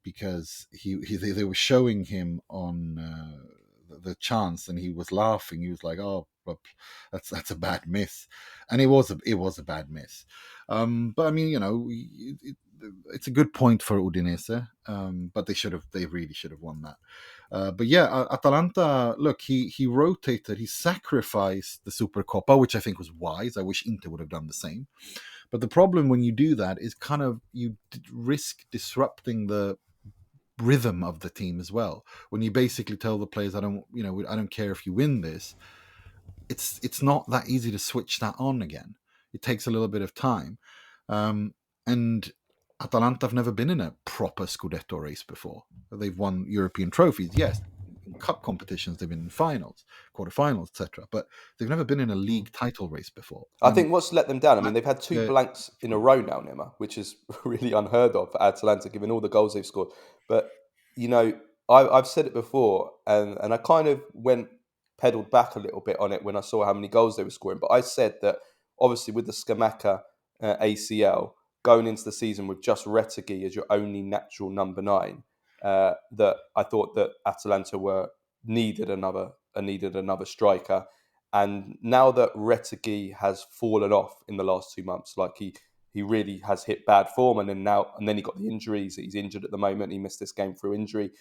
because they were showing him on the chance, and he was laughing. He was like, "Oh, that's a bad miss," and it was a bad miss. But I mean, it's a good point for Udinese, but they really should have won that. But yeah, Atalanta, look, he rotated, he sacrificed the Supercoppa, which I think was wise. I wish Inter would have done the same. But the problem when you do that is kind of you risk disrupting the rhythm of the team as well. When you basically tell the players, I don't care if you win this. It's not that easy to switch that on again. It takes a little bit of time. And Atalanta have never been in a proper Scudetto race before. They've won European trophies, yes. In cup competitions, they've been in finals, quarterfinals, etc. But they've never been in a league title race before. I think what's let them down, they've had 2 blanks in a row now, Nima, which is really unheard of for Atalanta, given all the goals they've scored. But, I've said it before, and I kind of pedaled back a little bit on it when I saw how many goals they were scoring. But I said that, obviously, with the Scamacca ACL, going into the season with just Retegui as your only natural number 9, that I thought that Atalanta needed another striker. And now that Retegui has fallen off in the last 2 months, like he really has hit bad form, and then he got the injuries. He's injured at the moment. He missed this game through injury.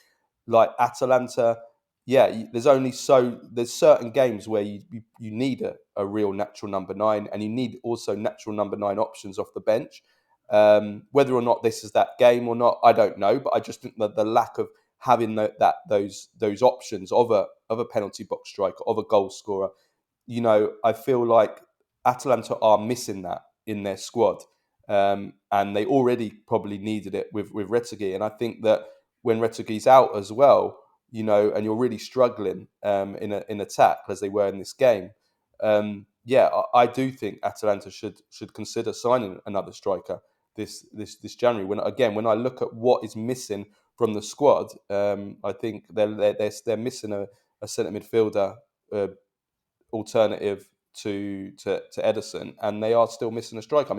Like Atalanta, there's certain games where you need a real natural number 9, and you need also natural number 9 options off the bench. Whether or not this is that game or not, I don't know. But I just think that the lack of having those options of a penalty box striker, of a goal scorer, I feel like Atalanta are missing that in their squad, and they already probably needed it with Retegui. And I think that when Retegui's out as well, and you're really struggling in attack as they were in this game, I do think Atalanta should consider signing another striker this January. When I look at what is missing from the squad, I think they're missing a centre midfielder alternative to Ederson, and they are still missing a striker.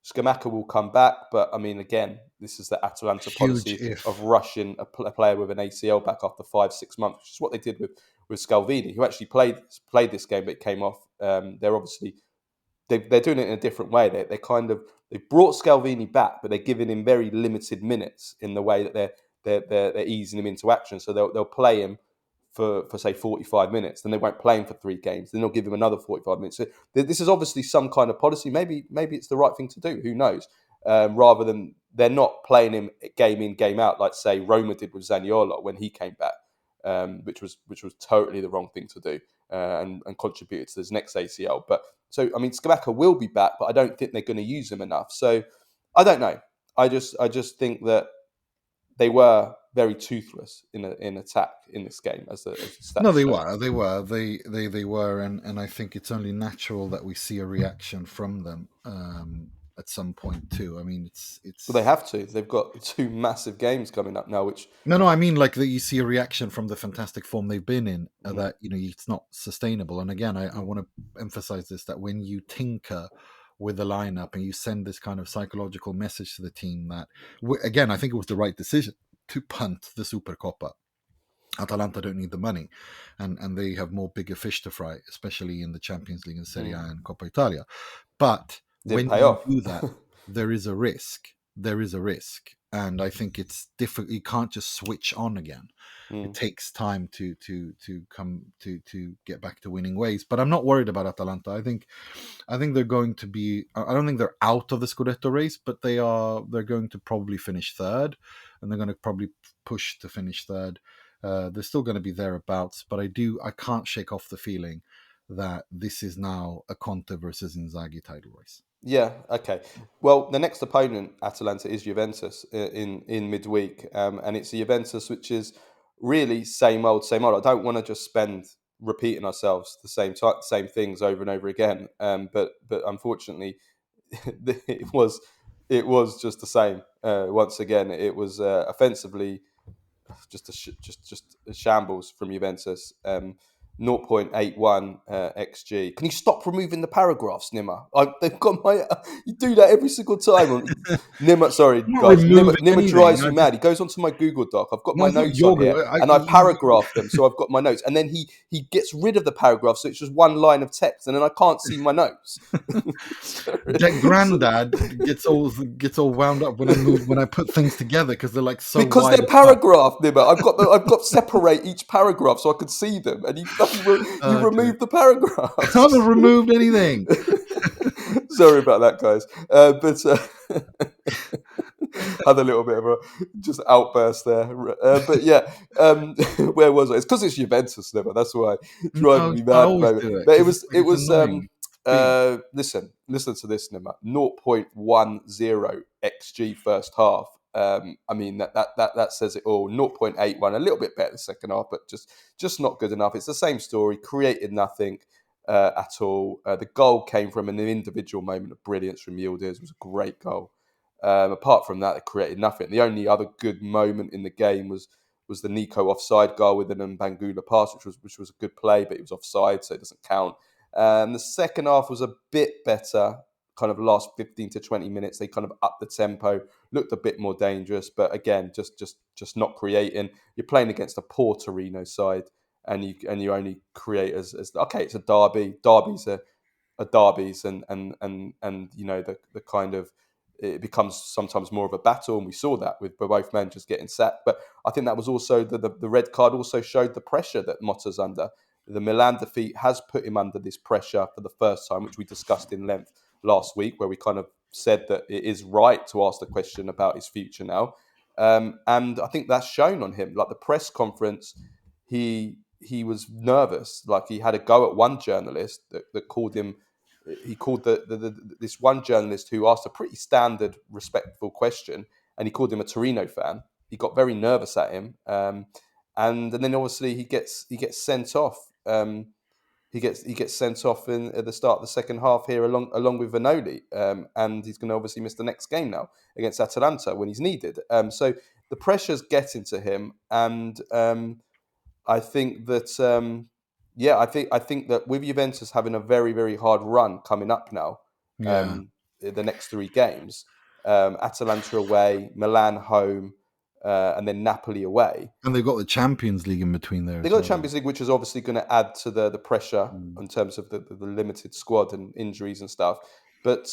Scamacca will come back, but again, this is the Atalanta policy of rushing a player with an ACL back after 5-6 months, which is what they did with Scalvini, who actually played this game but came off. They're obviously they're doing it in a different way. They brought Scalvini back, but they're giving him very limited minutes in the way that they're easing him into action. So they'll play him for say 45 minutes, then they won't play him for 3 games, then they'll give him another 45 minutes. So this is obviously some kind of policy. Maybe it's the right thing to do. Who knows? Rather than they're not playing him game in, game out, like say Roma did with Zaniolo when he came back, which was totally the wrong thing to do, and contributed to his next ACL. But so Scamacca will be back, but I don't think they're going to use him enough. So I don't know. I just think that they were very toothless in attack in this game, as the stats No, they show. were. They were, and I think it's only natural that we see a reaction from them at some point too. I mean, it's. Well, they have to. They've got 2 massive games coming up now, which No, I mean like that. You see a reaction from the fantastic form they've been in. That it's not sustainable. And again, I want to emphasize this: that when you tinker with the lineup and you send this kind of psychological message to the team, that again, I think it was the right decision to punt the Supercoppa. Atalanta don't need the money, and they have more bigger fish to fry, especially in the Champions League and Serie A and Coppa Italia. But didn't when pay you off. do that, there is a risk. There is a risk, and I think it's difficult. You can't just switch on again. It takes time to come to get back to winning ways. But I'm not worried about Atalanta. I think they're going to be. I don't think they're out of the Scudetto race, but they're going to probably finish third, and they're going to probably push to finish third. They're still going to be thereabouts, but I can't shake off the feeling that this is now a Conte versus Inzaghi title race. Yeah, okay. Well, the next opponent, Atalanta, is Juventus in midweek, and it's a Juventus which is really same old, same old. I don't want to just spend repeating ourselves the same things over and over again, but unfortunately, it was just the same. Once again, it was offensively just a shambles from Juventus. 0.81 xg. Can you stop removing the paragraphs, Nima? They've got my. You do that every single time. Nima, sorry I'm not guys. removing Nima anything. drives me mad. He goes onto my Google Doc. I've got No, my it's not notes on your here, and I paragraph them. So I've got my notes, and then he gets rid of the paragraph, so it's just one line of text, and then I can't see my notes. That granddad gets all wound up when I put things together because they're like so because wide they're apart. paragraphed, Nima. I've got separate each paragraph so I could see them, and you remove the paragraphs. I haven't removed anything. Sorry about that, guys. Had a little bit of a just outburst there. But yeah, where was I? It's because it's Juventus, Nima. That's why it's driving No, me I mad. always do it. But It's annoying. listen to this, Nima. 0.10 xg first half. I mean that says it all. 0.81, a little bit better the second half, but just not good enough. It's the same story. Created nothing at all. The goal came from an individual moment of brilliance from Yildiz. It was a great goal. Apart from that, they created nothing. The only other good moment in the game was the Nico offside goal with an Mbangula pass, which was a good play, but it was offside, so it doesn't count. The second half was a bit better. Kind of last 15 to 20 minutes, they kind of upped the tempo, looked a bit more dangerous, but again, just not creating. You're playing against a poor Torino side, and you only create as okay, it's a derby. Derbies are derbies, and the kind of, it becomes sometimes more of a battle, and we saw that with both managers getting sacked. But I think that was also the red card also showed the pressure that Motta's under. The Milan defeat has put him under this pressure for the first time, which we discussed in length last week, where we kind of said that it is right to ask the question about his future now. And I think that's shown on him. Like the press conference, he was nervous. Like he had a go at one journalist that called him. He called this one journalist who asked a pretty standard, respectful question, and he called him a Torino fan. He got very nervous at him, and then obviously he gets sent off. He gets sent off at the start of the second half here, along with Vanoli, and he's going to obviously miss the next game now against Atalanta when he's needed. So the pressure's getting to him, and I think that I think that with Juventus having a very, very hard run coming up now, Yeah, the next 3 games, Atalanta away, Milan home, and then Napoli away. and they've got the Champions League in between there. They got the Champions League, which is obviously going to add to the pressure in terms of the limited squad and injuries and stuff. But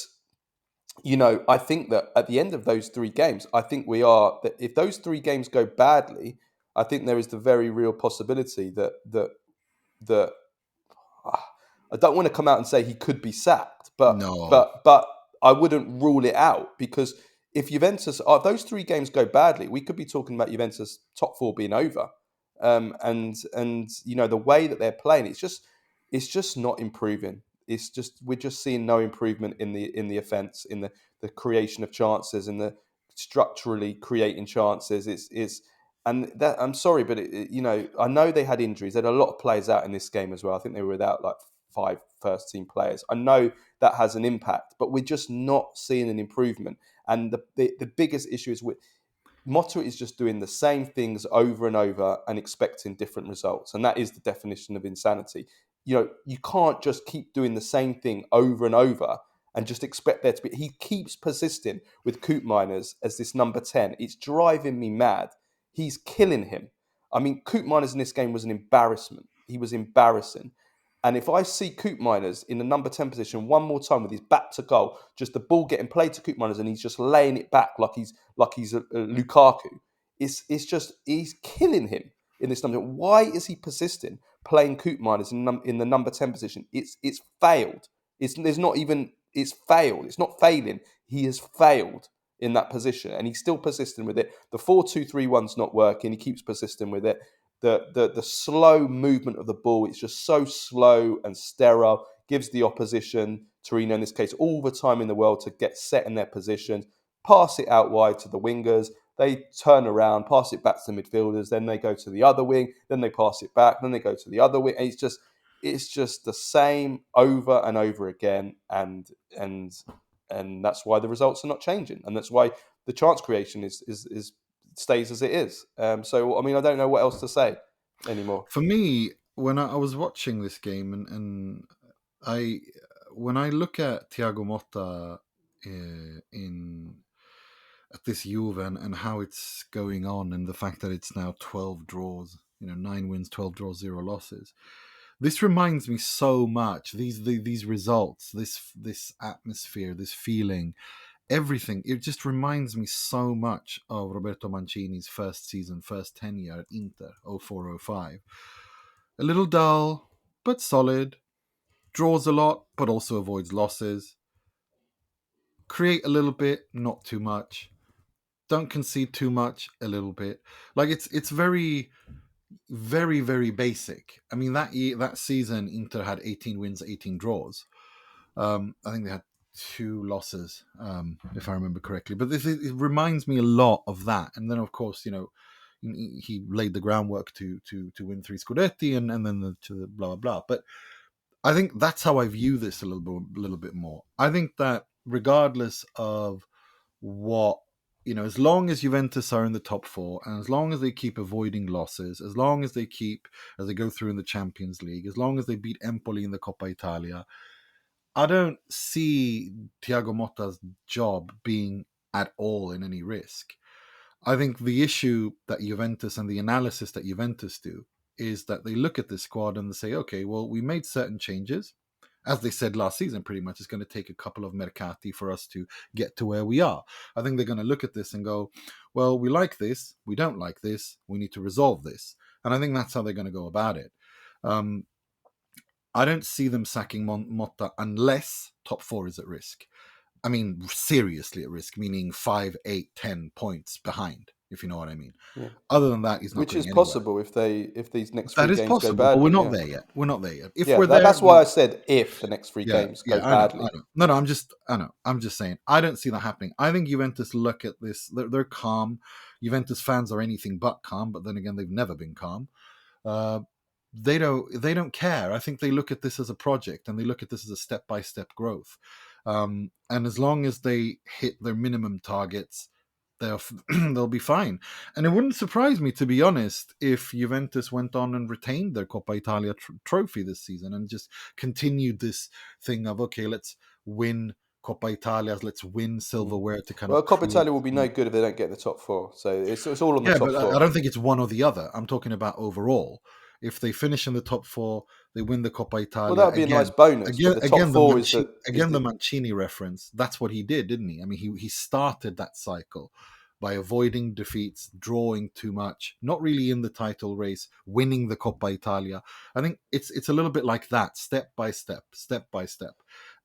I think that at the end of those 3 games, I think that if those 3 games go badly, I think there is the very real possibility that I don't want to come out and say he could be sacked, but No, I wouldn't rule it out, because if if those 3 games go badly, we could be talking about Juventus top 4 being over. And the way that they're playing, it's just not improving. We're just seeing no improvement in the offense, in the creation of chances, in the structurally creating chances. It's and that I'm sorry, but I know they had injuries. They had a lot of players out in this game as well. I think they were without like 5 first team players. I know that has an impact, but we're just not seeing an improvement. And the biggest issue is with Motta is just doing the same things over and over and expecting different results. And that is the definition of insanity. You can't just keep doing the same thing over and over and just expect there to be. He keeps persisting with Coop Miners as this number 10. It's driving me mad. He's killing him. I mean, Coop Miners in this game was an embarrassment. He was embarrassing. And if I see Coop Miners in the number 10 position one more time with his back to goal, just the ball getting played to Coop Miners and he's just laying it back like he's a Lukaku, it's just, he's killing him in this number. Why is he persisting playing Coop Miners in the number 10 position? It's failed. It's failed. It's not failing. He has failed in that position and he's still persisting with it. The 4-2-3-1's not working. He keeps persisting with it. The slow movement of the ball, it's just so slow and sterile, gives the opposition, Torino in this case, all the time in the world to get set in their positions, pass it out wide to the wingers, they turn around, pass it back to the midfielders, then they go to the other wing, then they pass it back, then they go to the other wing. It's just the same over and over again, and that's why the results are not changing, and that's why the chance creation is stays as it is. So, I mean, I don't know what else to say anymore. For me, when I was watching this game, and when I look at Thiago Motta at this Juve and how it's going on, and the fact that it's now 12 draws, 9 wins, 12 draws, 0 losses. This reminds me so much. These results, this atmosphere, this feeling, everything. It just reminds me so much of Roberto Mancini's first season, first tenure at Inter, 04-05. A little dull, but solid. Draws a lot, but also avoids losses. Create a little bit, not too much. Don't concede too much, a little bit. Like it's very, very, very basic. I mean, that season, Inter had 18 wins, 18 draws. I think they had 2 losses, if I remember correctly. But it reminds me a lot of that. And then, of course, he laid the groundwork to win 3 Scudetti and then to the blah, blah, blah. But I think that's how I view this a little bit more. I think that regardless of what, as long as Juventus are in the top 4, and as long as they keep avoiding losses, as long as they go through in the Champions League, as long as they beat Empoli in the Coppa Italia, I don't see Thiago Motta's job being at all in any risk. I think the issue that Juventus and the analysis that Juventus do is that they look at this squad and they say, okay, well, we made certain changes. As they said last season, pretty much, it's going to take a couple of mercati for us to get to where we are. I think they're going to look at this and go, well, we like this, we don't like this, we need to resolve this. And I think that's how they're going to go about it. I don't see them sacking Motta unless top 4 is at risk. I mean, seriously at risk, meaning 5, 8, 10 points behind, if you know what I mean. Yeah. Other than that, he's not. Which is possible if these next 3 games possible, go badly. but we're not there yet. We're not there yet. If we're there, that's why I said if the next 3 games go badly. I know. No, I'm just saying. I don't see that happening. I think Juventus look at this. They're calm. Juventus fans are anything but calm, but then again, they've never been calm. They don't care. I think they look at this as a project and they look at this as a step-by-step growth. And as long as they hit their minimum targets, they'll be fine. And it wouldn't surprise me, to be honest, if Juventus went on and retained their Coppa Italia trophy this season and just continued this thing of, okay, let's win Coppa Italia, let's win silverware to kind of... Well, Coppa Italia will be no good if they don't get in the top 4. So it's all on the top 4. I don't think it's one or the other. I'm talking about overall. If they finish in the top 4, they win the Coppa Italia. Well, that would be a nice bonus. The Mancini reference, that's what he did, didn't he? I mean, he started that cycle by avoiding defeats, drawing too much, not really in the title race, winning the Coppa Italia. I think it's a little bit like that, step by step.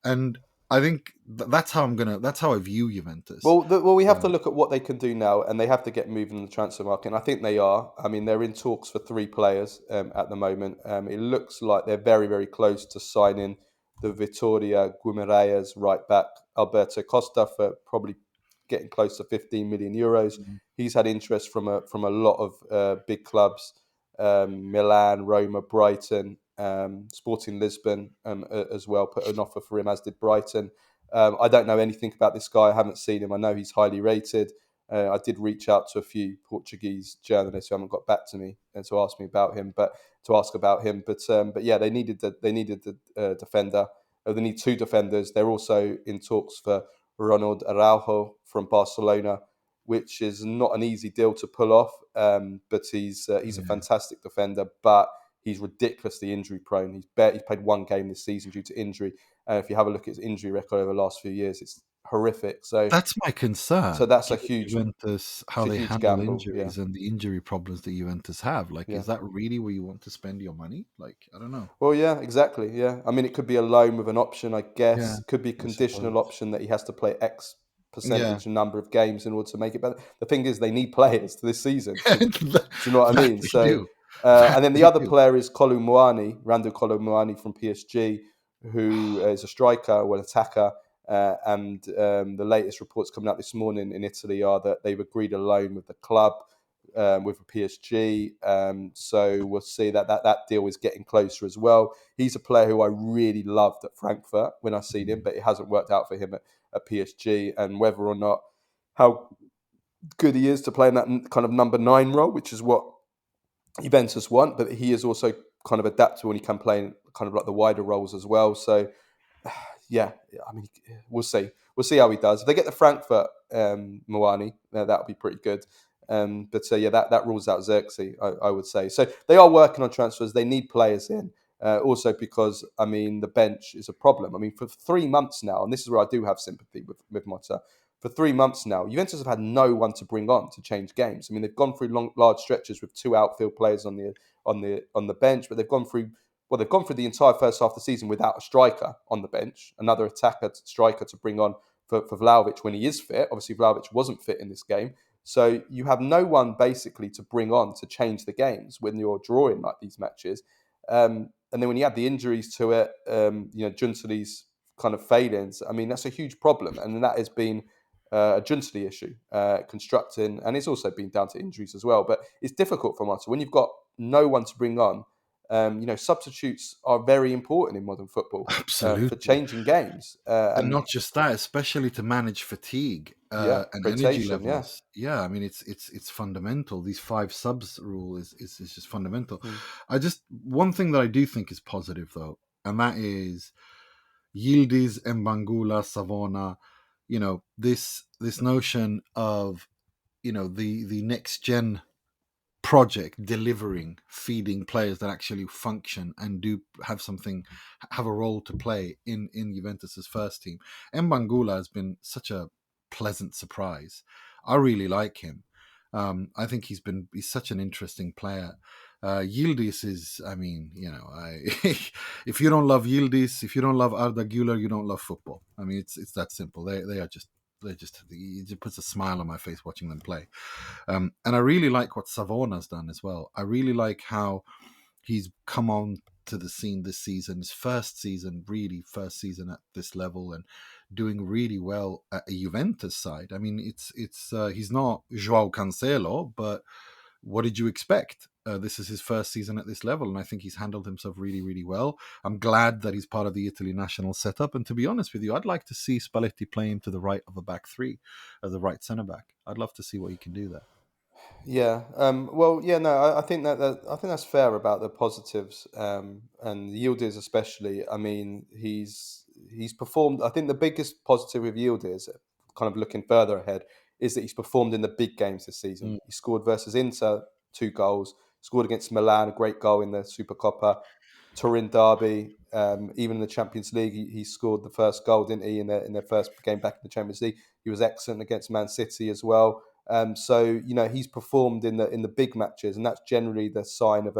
And I think that's how I view Juventus. Well, we have to look at what they can do now, and they have to get moving in the transfer market. And I think they are. I mean, they're in talks for 3 players at the moment. It looks like they're very, very close to signing the Vittoria Guimaraes right back, Alberto Costa, for probably getting close to 15 million euros. Mhm. He's had interest from a lot of big clubs, Milan, Roma, Brighton, Sporting Lisbon as well put an offer for him, as did Brighton. I don't know anything about this guy. I haven't seen him. I know he's highly rated. I did reach out to a few Portuguese journalists who haven't got back to me to ask about him. But yeah, they needed the defender. They need two defenders. They're also in talks for Ronald Araujo from Barcelona, which is not an easy deal to pull off. But he's a fantastic defender, but he's ridiculously injury prone. He's played one game this season due to injury. If you have a look at his injury record over the last few years, it's horrific. So That's my concern. that's a Given huge Juventus, how they handle gamble. Yeah. injuries and the injury problems that Juventus have. Like, Yeah. is that really where you want to spend your money? Like, I don't know. Well, yeah, exactly. Yeah, I mean, it could be a loan with an option, I guess. Yeah, Could be a I conditional suppose. option that he has to play X Yeah. percentage number of games in order to make it better. The thing is, they need players this season. Do you know what I That mean? they So, do. That and then the they other do. player is Randall Colomwani from PSG, who is a striker or an attacker. And the latest reports coming out this morning in Italy are that they've agreed a loan with the club, with PSG. So we'll see that deal is getting closer as well. He's a player who I really loved at Frankfurt when I seen him, but it hasn't worked out for him at PSG. And whether or not how good he is to play in that kind of number 9 role, which is what Juventus want, but he is also kind of adaptable and he can play in kind of like the wider roles as well. So yeah, I mean, we'll see. We'll see how he does. If they get the Frankfurt Moani, that'll be pretty good. But yeah, that rules out Xerxes, I would say. So they are working on transfers. They need players in. Also because, I mean, the bench is a problem. I mean, for 3 months now, and this is where I do have sympathy with Motta, for 3 months now, Juventus have had no one to bring on to change games. I mean, they've gone through large stretches with 2 outfield players on the bench, but they've gone through the entire first half of the season without a striker on the bench, another attacker striker to bring on for Vlahovic when he is fit. Obviously, Vlahovic wasn't fit in this game. So you have no one basically to bring on to change the games when you're drawing like these matches. And then when you add the injuries to it, Giuntoli's kind of failings, I mean, that's a huge problem. And that has been a Giuntoli issue, constructing, and it's also been down to injuries as well. But it's difficult for Motta when you've got no one to bring on. Substitutes are very important in modern football for Absolutely. changing games. But And not just that, especially to manage fatigue and energy rotation, levels. Yeah, I mean it's fundamental. These 5 subs rule is just fundamental. One thing that I do think is positive though, and that is Yildiz, Mbangula, Savona. This notion of the next gen project delivering, feeding players that actually function and do have a role to play in Juventus's first team. Mbangula has been such a pleasant surprise. I really like him. I think he's such an interesting player. Yildiz is, I mean, if you don't love Yildiz, if you don't love Arda Güler, you don't love football. I mean, it's that simple. It just puts a smile on my face watching them play. And I really like what Savona's done as well. I really like how he's come on to the scene this season, his first season at this level, and doing really well at a Juventus side. I mean, it's he's not Joao Cancelo, but what did you expect? This is his first season at this level, and I think he's handled himself really, really well. I'm glad that he's part of the Italy national setup, and to be honest with you, I'd like to see Spalletti playing to the right of a back 3 as a right centre back. I'd love to see what he can do there. yeah, well, yeah, no, I think I think that's fair about the positives, and Yildiz especially. I mean, he's performed. I think the biggest positive with Yildiz, kind of looking further ahead, is that he's performed in the big games this season. He scored versus Inter 2 goals, scored against Milan, a great goal in the Supercoppa, Turin derby, even in the Champions League, he scored the first goal, didn't he? In their first game back in the Champions League, he was excellent against Man City as well. So he's performed in the big matches, and that's generally the sign of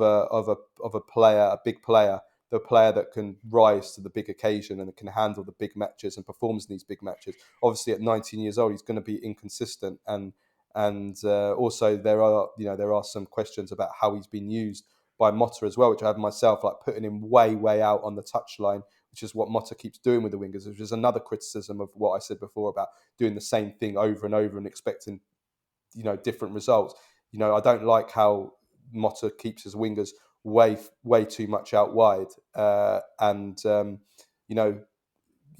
a player, a big player, the player that can rise to the big occasion and can handle the big matches and performs in these big matches. Obviously, at 19 years old, he's going to be inconsistent, and also there are some questions about how he's been used by Motta as well, which I have myself, like putting him way out on the touchline, which is what Motta keeps doing with the wingers, which is another criticism of what I said before about doing the same thing over and over and expecting, different results. I don't like how Motta keeps his wingers way too much out wide, but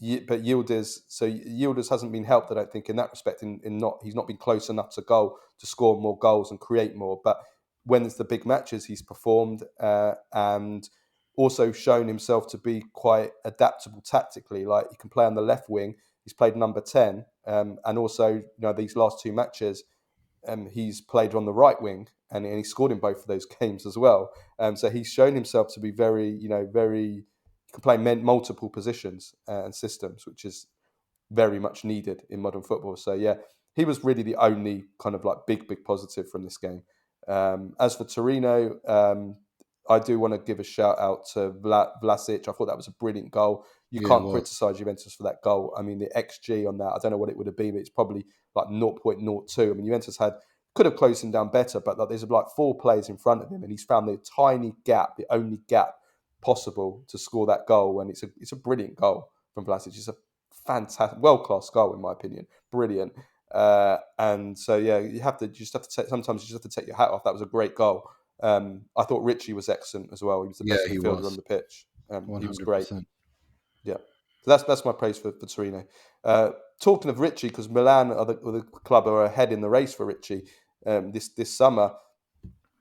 Yildiz hasn't been helped, I don't think, in that respect. He's not been close enough to goal to score more goals and create more. But when it's the big matches, he's performed and also shown himself to be quite adaptable tactically. Like, he can play on the left wing. He's played number 10, and also these last two matches, he's played on the right wing, and he scored in both of those games as well. So he's shown himself to be very he can play multiple positions and systems, which is very much needed in modern football. So yeah, he was really the only kind of like big positive from this game. As for Torino, I do want to give a shout out to Vlasic. I thought that was a brilliant goal. You can't criticise Juventus for that goal. I mean, the XG on that, I don't know what it would have been, but it's probably like 0.02. I mean, Juventus could have closed him down better, but there's like 4 players in front of him, and he's found the tiny gap, the only gap possible to score that goal, and it's a brilliant goal from Vlasic. It's a fantastic, world-class goal in my opinion. Brilliant. And so yeah, sometimes you just have to take your hat off. That was a great goal. I thought Richie was excellent as well. He was the best midfielder on the pitch. He was great. Yeah. So that's my praise for Torino. Talking of Richie, because Milan are the club are ahead in the race for Richie this summer.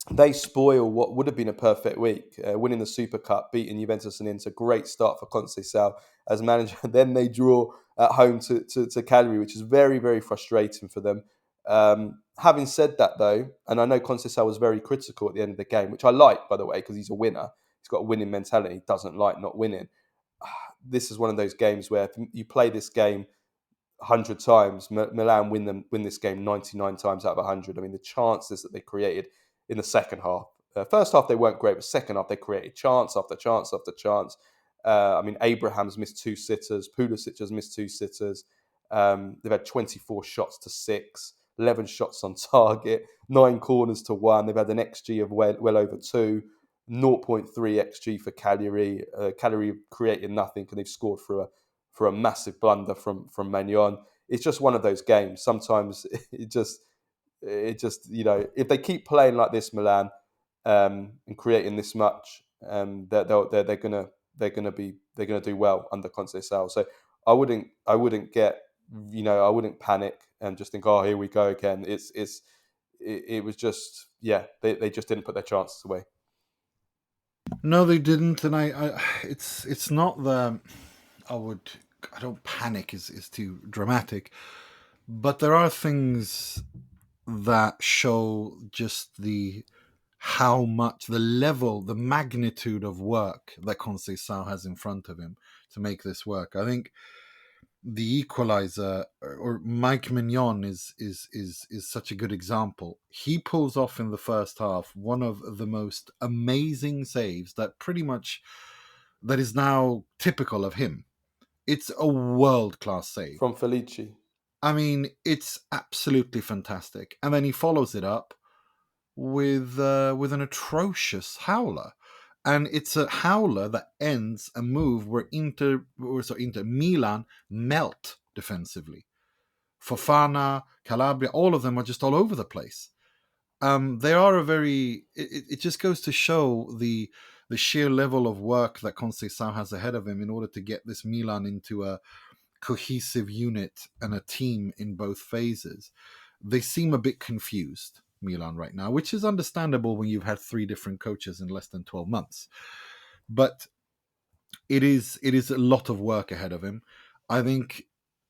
They spoil what would have been a perfect week, winning the Super Cup, beating Juventus and Inter. Great start for Conceição as manager. Then they draw at home to Cagliari, which is very, very frustrating for them. Having said that, though, and I know Conceição was very critical at the end of the game, which I like, by the way, because he's a winner. He's got a winning mentality. He doesn't like not winning. This is one of those games where if you play this game 100 times, Milan win this game 99 times out of 100. I mean, the chances that they created in the second half. First half, they weren't great, but second half, they created chance after chance after chance. I mean, Abraham's missed 2 sitters. Pulisic has missed 2 sitters. They've had 24 shots to 6, 11 shots on target, 9 corners to 1. They've had an XG of well over 2, 0.3 XG for Cagliari. Cagliari created nothing, and they've scored for a massive blunder from Maignan. It's just one of those games. Sometimes it just if they keep playing like this, Milan, and creating this much, they're gonna do well under Conceição. So I wouldn't panic and just think, oh, here we go again. It was just, they just didn't put their chances away. No, they didn't, and it's not the I don't panic is too dramatic, but there are things that show just the level, the magnitude of work that Conceição has in front of him to make this work. I think the equalizer, or Mike Maignan, is such a good example. He pulls off in the first half one of the most amazing saves that is now typical of him. It's a world-class save from Felici. I mean, it's absolutely fantastic. And then he follows it up with an atrocious howler. And it's a howler that ends a move where Inter Milan melt defensively. Fofana, Calabria, all of them are just all over the place. They are it just goes to show the sheer level of work that Conceição has ahead of him in order to get this Milan into a cohesive unit and a team in both phases. They seem a bit confused, Milan, right now, which is understandable when you've had 3 different coaches in less than 12 months. But it is a lot of work ahead of him. I think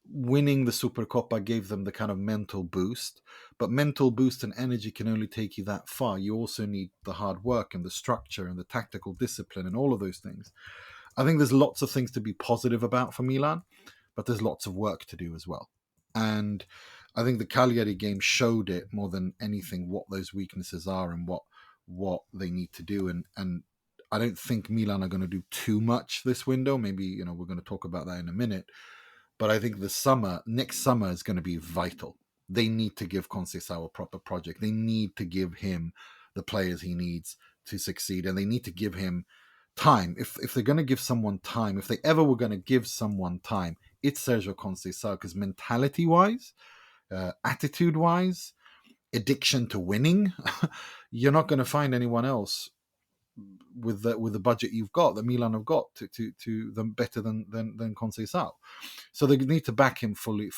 winning the Supercoppa gave them the kind of mental boost, but mental boost and energy can only take you that far. You also need the hard work and the structure and the tactical discipline and all of those things. I think there's lots of things to be positive about for Milan, but there's lots of work to do as well. And I think the Cagliari game showed it more than anything, what those weaknesses are and what they need to do. And I don't think Milan are going to do too much this window. Maybe, we're going to talk about that in a minute. But I think next summer is going to be vital. They need to give Conceição a proper project. They need to give him the players he needs to succeed, and they need to give him time. If they're going to give someone time, if they ever were going to give someone time, it's Sergio Conceição, because mentality-wise, attitude-wise, addiction to winning, you're not going to find anyone else with the budget you've got, that Milan have got, to them better than Conceição. So they need to back him fully.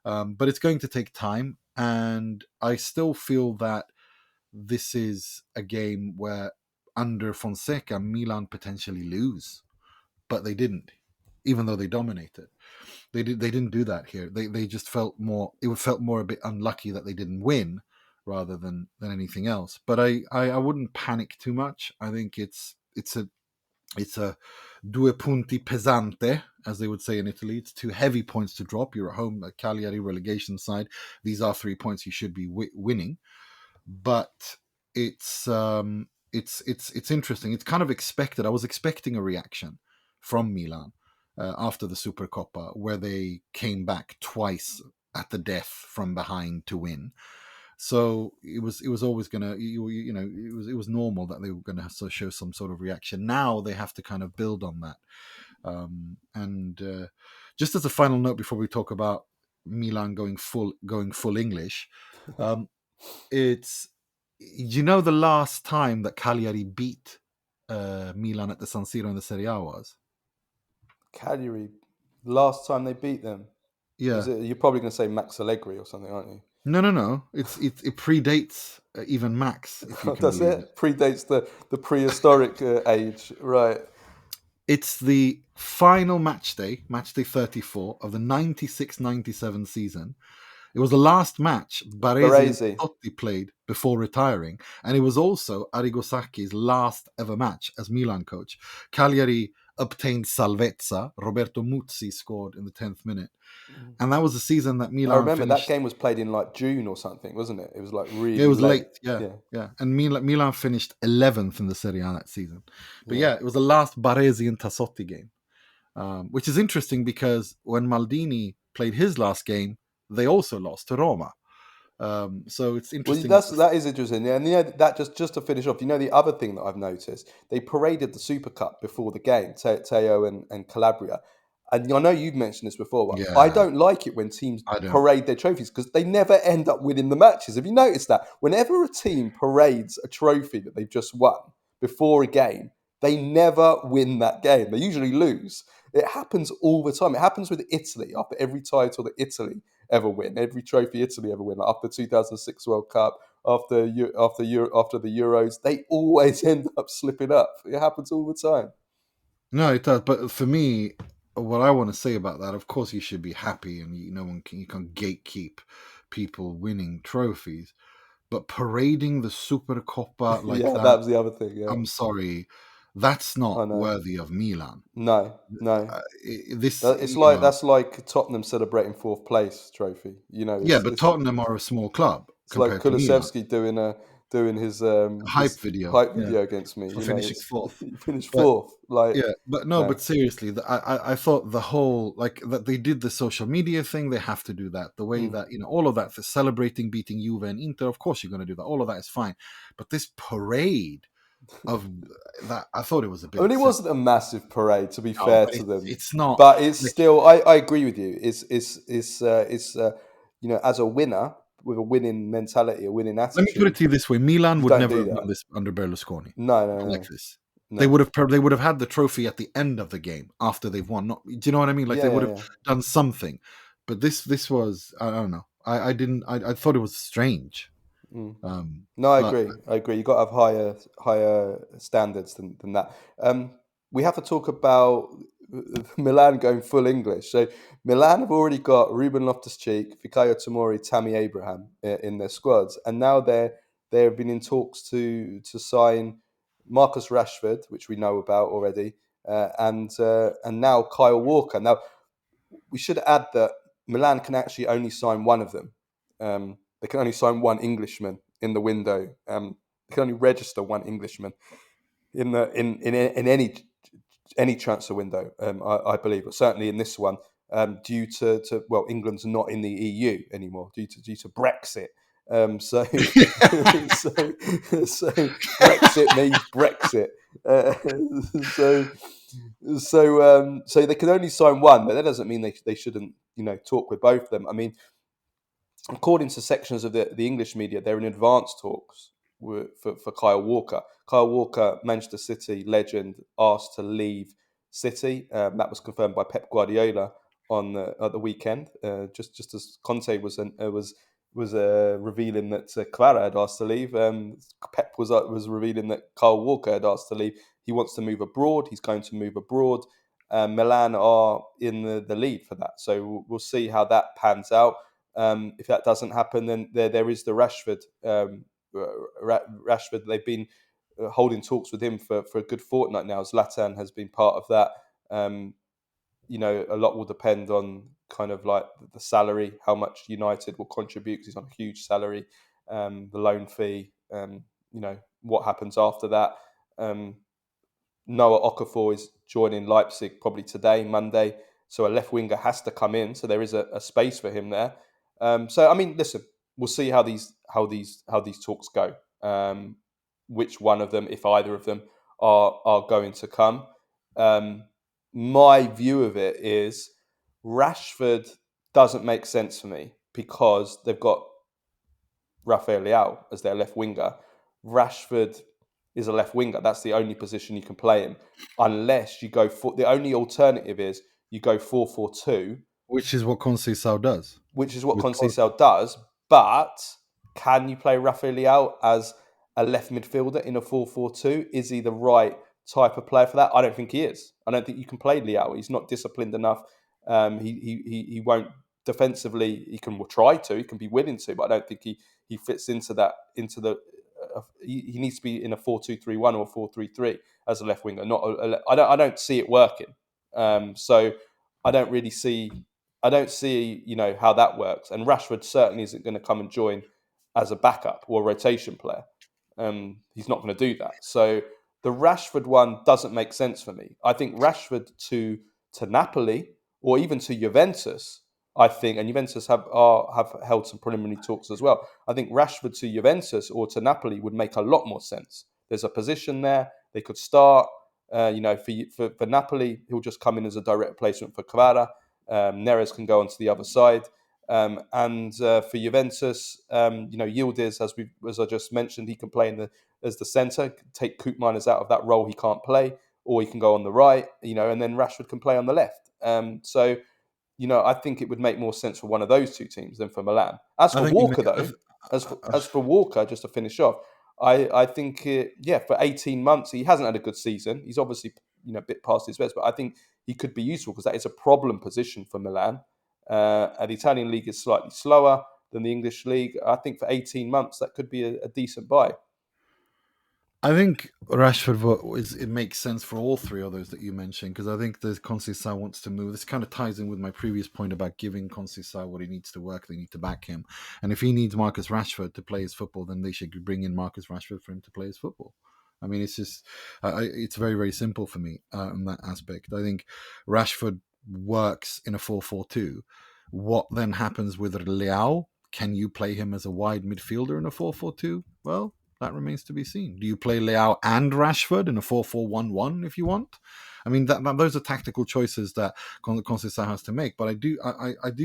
But it's going to take time, and I still feel that this is a game where under Fonseca, Milan potentially lose, but they didn't, even though they dominated. They didn't do that here. They just felt more. It felt more a bit unlucky that they didn't win, rather than anything else. But I wouldn't panic too much. I think it's a due punti pesante, as they would say in Italy. It's 2 heavy points to drop. You're at home, a Cagliari relegation side. These are 3 points you should be winning. But it's interesting. It's kind of expected. I was expecting a reaction from Milan after the Supercoppa, where they came back twice at the death from behind to win. So it was always gonna, it was normal that they were gonna show some sort of reaction. Now they have to kind of build on that. And just as a final note before we talk about Milan going full English, it's, the last time that Cagliari beat Milan at the San Siro in the Serie A was? Cagliari, last time they beat them. Yeah. You're probably going to say Max Allegri or something, aren't you? No. It predates even Max. If you can Does believe it? Predates the prehistoric age, right? It's the final match day 34 of the 96-97 season. It was the last match Baresi and Totti played before retiring, and it was also Arrigo Sacchi's last ever match as Milan coach. Cagliari obtained salvezza. Roberto Muzzi scored in the 10th minute. And that was the season that Milan finished. That game was played in like June or something, wasn't it? It was like really It was late. Yeah. And Milan finished 11th in the Serie A that season. But it was the last Baresi and Tassotti game, which is interesting because when Maldini played his last game, they also lost to Roma. So it's interesting. Well, that is interesting. Yeah, and that just to finish off, the other thing that I've noticed, they paraded the Super Cup before the game, Teo and Calabria. And I know you've mentioned this before, but I don't like it when teams parade their trophies, because they never end up winning the matches. Have you noticed that? Whenever a team parades a trophy that they've just won before a game, they never win that game. They usually lose. It happens all the time. It happens with Italy after every title that Italy ever win, every trophy Italy ever win, like after the 2006 World Cup, after the Euros, they always end up slipping up. It happens all the time. No, it does. But for me, what I want to say about that, of course, you should be happy, and you can't gatekeep people winning trophies. But parading the Supercoppa like that was the other thing. Yeah. I'm sorry, that's not worthy of Milan. No. That's like Tottenham celebrating 4th place trophy. But Tottenham are a small club. It's like Kulusevski doing his hype video against me. For finishing 4th. He finished 4th. But seriously, I thought the whole, like, that they did the social media thing. They have to do that. The way that all of that, for celebrating beating Juve and Inter, of course you're going to do that. All of that is fine. But this parade of that, I thought it was a bit. It wasn't a massive parade, to be fair to them. It's not, but it's still. I agree with you. It's as a winner with a winning mentality, a winning attitude. Let me put it to you this way: Milan would never have done this under Berlusconi. No. Like this. No. They would have had the trophy at the end of the game after they've won. Do you know what I mean? Like they would have done something. But this was, I don't know. I thought it was strange. I agree. You got to have higher standards than that. We have to talk about Milan going full English. So Milan have already got Ruben Loftus-Cheek, Fikayo Tomori, Tammy Abraham in their squads, and now they have been in talks to sign Marcus Rashford, which we know about already, and now Kyle Walker. Now we should add that Milan can actually only sign one of them. They can only sign one Englishman in the window. They can only register one Englishman in any transfer window, I believe, but certainly in this one, due to England's not in the EU anymore, due to Brexit. So, so Brexit means Brexit. So they can only sign one, but that doesn't mean they shouldn't, talk with both of them. I mean, according to sections of the English media, they're in advanced talks for Kyle Walker. Kyle Walker, Manchester City legend, asked to leave City. That was confirmed by Pep Guardiola at the weekend. Just as Conte was revealing that Kvara had asked to leave, Pep was revealing that Kyle Walker had asked to leave. He wants to move abroad. He's going to move abroad. Milan are in the lead for that. So we'll see how that pans out. If that doesn't happen, then there is the Rashford. Rashford, they've been holding talks with him for a good fortnight now. Zlatan has been part of that. A lot will depend on kind of like the salary, how much United will contribute, because he's on a huge salary, the loan fee, what happens after that. Noah Okafor is joining Leipzig probably today, Monday. So a left winger has to come in. So there is a space for him there. So I mean, listen, we'll see how these talks go. Which one of them, if either of them, are going to come. My view of it is Rashford doesn't make sense for me because they've got Rafael Leao as their left winger. Rashford is a left winger. That's the only position you can play him, unless you go for the only alternative is you go 4-4-2, which is what Conceição does. Which is what Conceição does. But can you play Rafael Leao as a left midfielder in a 4-4-2? Is he the right type of player for that? I don't think he is. I don't think you can play Leao. He's not disciplined enough. He won't defensively. He can try to. He can be willing to, but I don't think he fits into that. He needs to be in a 4-2-3-1 or 4-3-3 as a left winger. I don't see it working. So I don't really see. I don't see, how that works. And Rashford certainly isn't going to come and join as a backup or a rotation player. He's not going to do that. So the Rashford one doesn't make sense for me. I think Rashford to Napoli or even to Juventus, I think, and Juventus have held some preliminary talks as well. I think Rashford to Juventus or to Napoli would make a lot more sense. There's a position there. They could start. For Napoli, he'll just come in as a direct replacement for Kvara. Neres can go onto the other side. And for Juventus, Yildiz, as I just mentioned, he can play as the centre. Take Koopmeiners out of that role, he can't play, or he can go on the right. And then Rashford can play on the left. So I think it would make more sense for one of those two teams than for Milan. As for Walker, just to finish off, I think for 18 months he hasn't had a good season. He's obviously a bit past his best, but I think he could be useful because that is a problem position for Milan. And the Italian league is slightly slower than the English league. I think for 18 months that could be a decent buy. I think Rashford it makes sense for all three of those that you mentioned, because I think the Conceição wants to move. This kind of ties in with my previous point about giving Conceição what he needs to work. They need to back him, and if he needs Marcus Rashford to play his football, then they should bring in Marcus Rashford for him to play his football. I mean, it's just it's very, very simple for me in that aspect. I think Rashford works in a 4-4-2. What then happens with Leao? Can you play him as a wide midfielder in a 4-4-2? Well, that remains to be seen. Do you play Leao and Rashford in a 4-4-1-1 if you want? I mean, those are tactical choices that Conceição has to make. But I do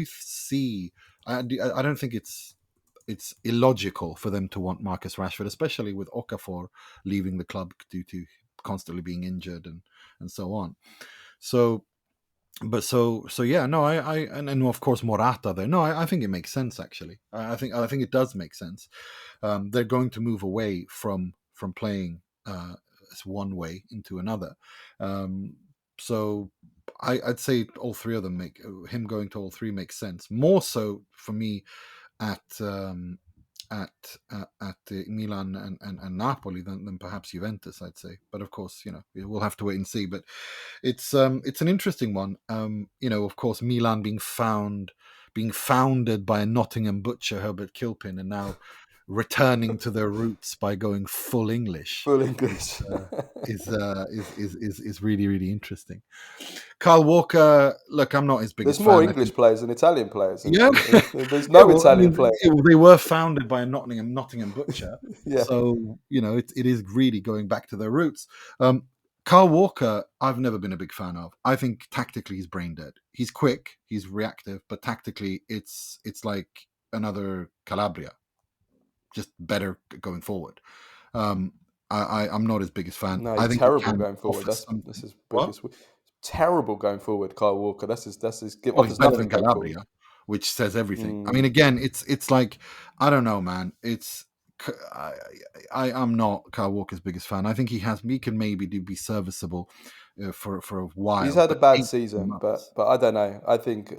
see. I don't think it's illogical for them to want Marcus Rashford, especially with Okafor leaving the club due to constantly being injured and so on. So yeah, no, and of course Morata there. No, I think it makes sense actually. I think it does make sense. They're going to move away from playing one way into another. So I'd say all three of them him going to all three makes sense. More so for me at Milan and Napoli than perhaps Juventus, I'd say. But of course, we'll have to wait and see. But it's an interesting one. Of course, Milan being founded by a Nottingham butcher, Herbert Kilpin, and now returning to their roots by going full English. Full English. Is really, really interesting. Kyle Walker, look, I'm not his biggest There's more fan. English players than Italian players. Yeah. There's no Italian players. They were founded by a Nottingham butcher. Yeah. So, it is really going back to their roots. Kyle Walker, I've never been a big fan of. I think tactically he's brain dead. He's quick, he's reactive, but tactically it's like another Calabria, just better going forward. I'm not his biggest fan. No, I he's think terrible going forward. That's his biggest. Terrible going forward, Kyle Walker. That's his. Well, he's better than going Calabria, forward. which says everything. I mean, again, it's like, I don't know, man. I'm not Kyle Walker's biggest fan. I think he can maybe be serviceable for a while. He's had a bad season, but I don't know. I think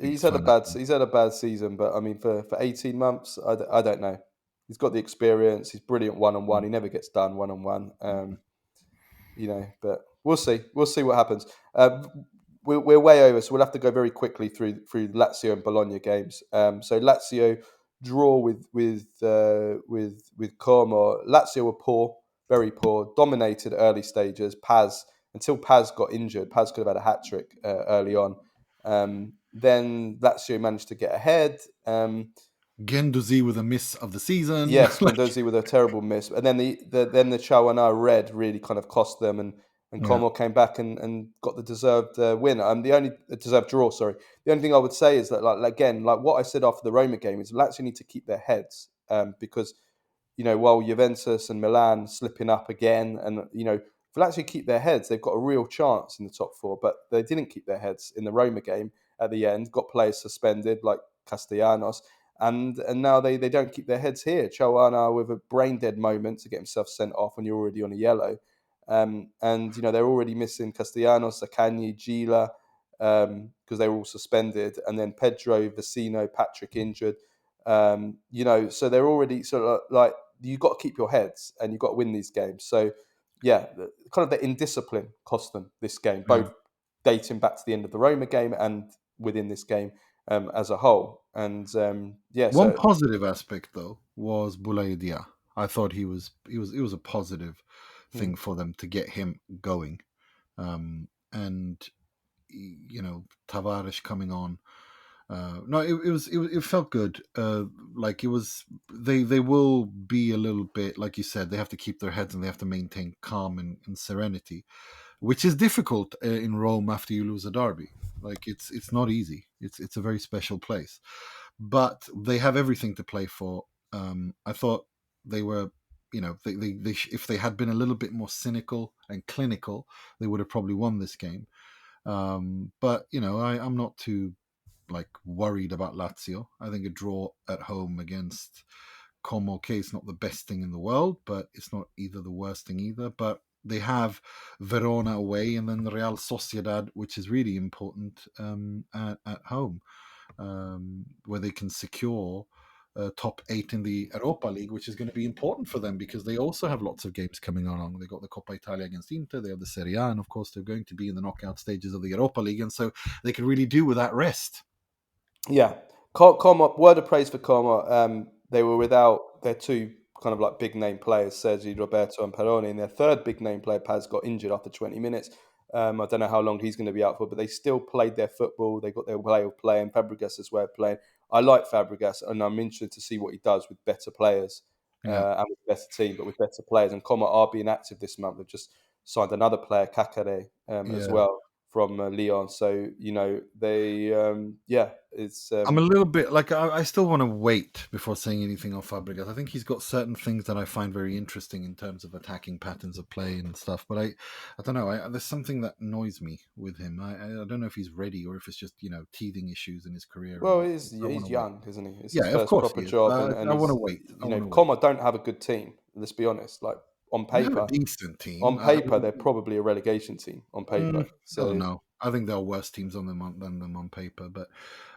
he's had a bad season. But I mean, for 18 months, I don't know. He's got the experience. He's brilliant one-on-one. He never gets done one-on-one. But we'll see. We'll see what happens. We're way over, so we'll have to go very quickly through Lazio and Bologna games. So Lazio draw with Como. Lazio were poor, very poor, dominated early stages. Until Paz got injured, Paz could have had a hat trick early on. Then Lazio managed to get ahead. Guendouzi with a miss of the season. Yes, Guendouzi with a terrible miss, and then the Chawana red really kind of cost them, and Como came back and got the deserved win. The only deserved draw. Sorry, the only thing I would say is that like what I said after the Roma game is Lazio need to keep their heads because while Juventus and Milan slipping up again, and if Lazio keep their heads, they've got a real chance in the top four. But they didn't keep their heads in the Roma game at the end. Got players suspended like Castellanos. And now they don't keep their heads here. Chawana with a brain dead moment to get himself sent off when you're already on a yellow. And they're already missing Castellanos, Akanji, Gila, because they were all suspended. And then Pedro, Vecino, Patrick injured. So they're already sort of like, you've got to keep your heads and you've got to win these games. So, kind of the indiscipline cost them this game, both dating back to the end of the Roma game and within this game as a whole. And one positive aspect though was Boulaye Dia. I thought it was a positive thing for them to get him going, and Tavares coming on. It felt good. Like it was, they will be a little bit, like you said, they have to keep their heads and they have to maintain calm and serenity, which is difficult in Rome after you lose a derby. Like it's not easy. It's a very special place, but they have everything to play for. I thought they were, they if they had been a little bit more cynical and clinical, they would have probably won this game. But I'm not too worried about Lazio. I think a draw at home against Como, it's not the best thing in the world, but it's not either the worst thing either. But they have Verona away and then the Real Sociedad, which is really important at home, where they can secure top 8 in the Europa League, which is going to be important for them because they also have lots of games coming along. They got the Coppa Italia against Inter, they have the Serie A, and of course they're going to be in the knockout stages of the Europa League, and so they can really do with that rest. Yeah, Como, word of praise for Como. They were without their two kind of like big name players, Sergi Roberto and Peroni, and their third big name player, Paz, got injured after 20 minutes. I don't know how long he's going to be out for, but they still played their football. They got their way of playing. Fabregas' way of playing. I like Fabregas, and I'm interested to see what he does with better players and with a better team, but with better players. And Como are being active this month. They've just signed another player, Kakare, as well, from Lyon. So, it's... I'm a little bit I still want to wait before saying anything on Fabregas. I think he's got certain things that I find very interesting in terms of attacking patterns of play and stuff. But I don't know. There's something that annoys me with him. I don't know if he's ready or if it's just teething issues in his career. Well, he's young, isn't he? It's his of first course proper job. I want to wait. Como don't have a good team. Let's be honest. Like on paper, a decent team. On paper, they're probably a relegation team. On paper, I don't know. I think there are worse teams than them on paper, but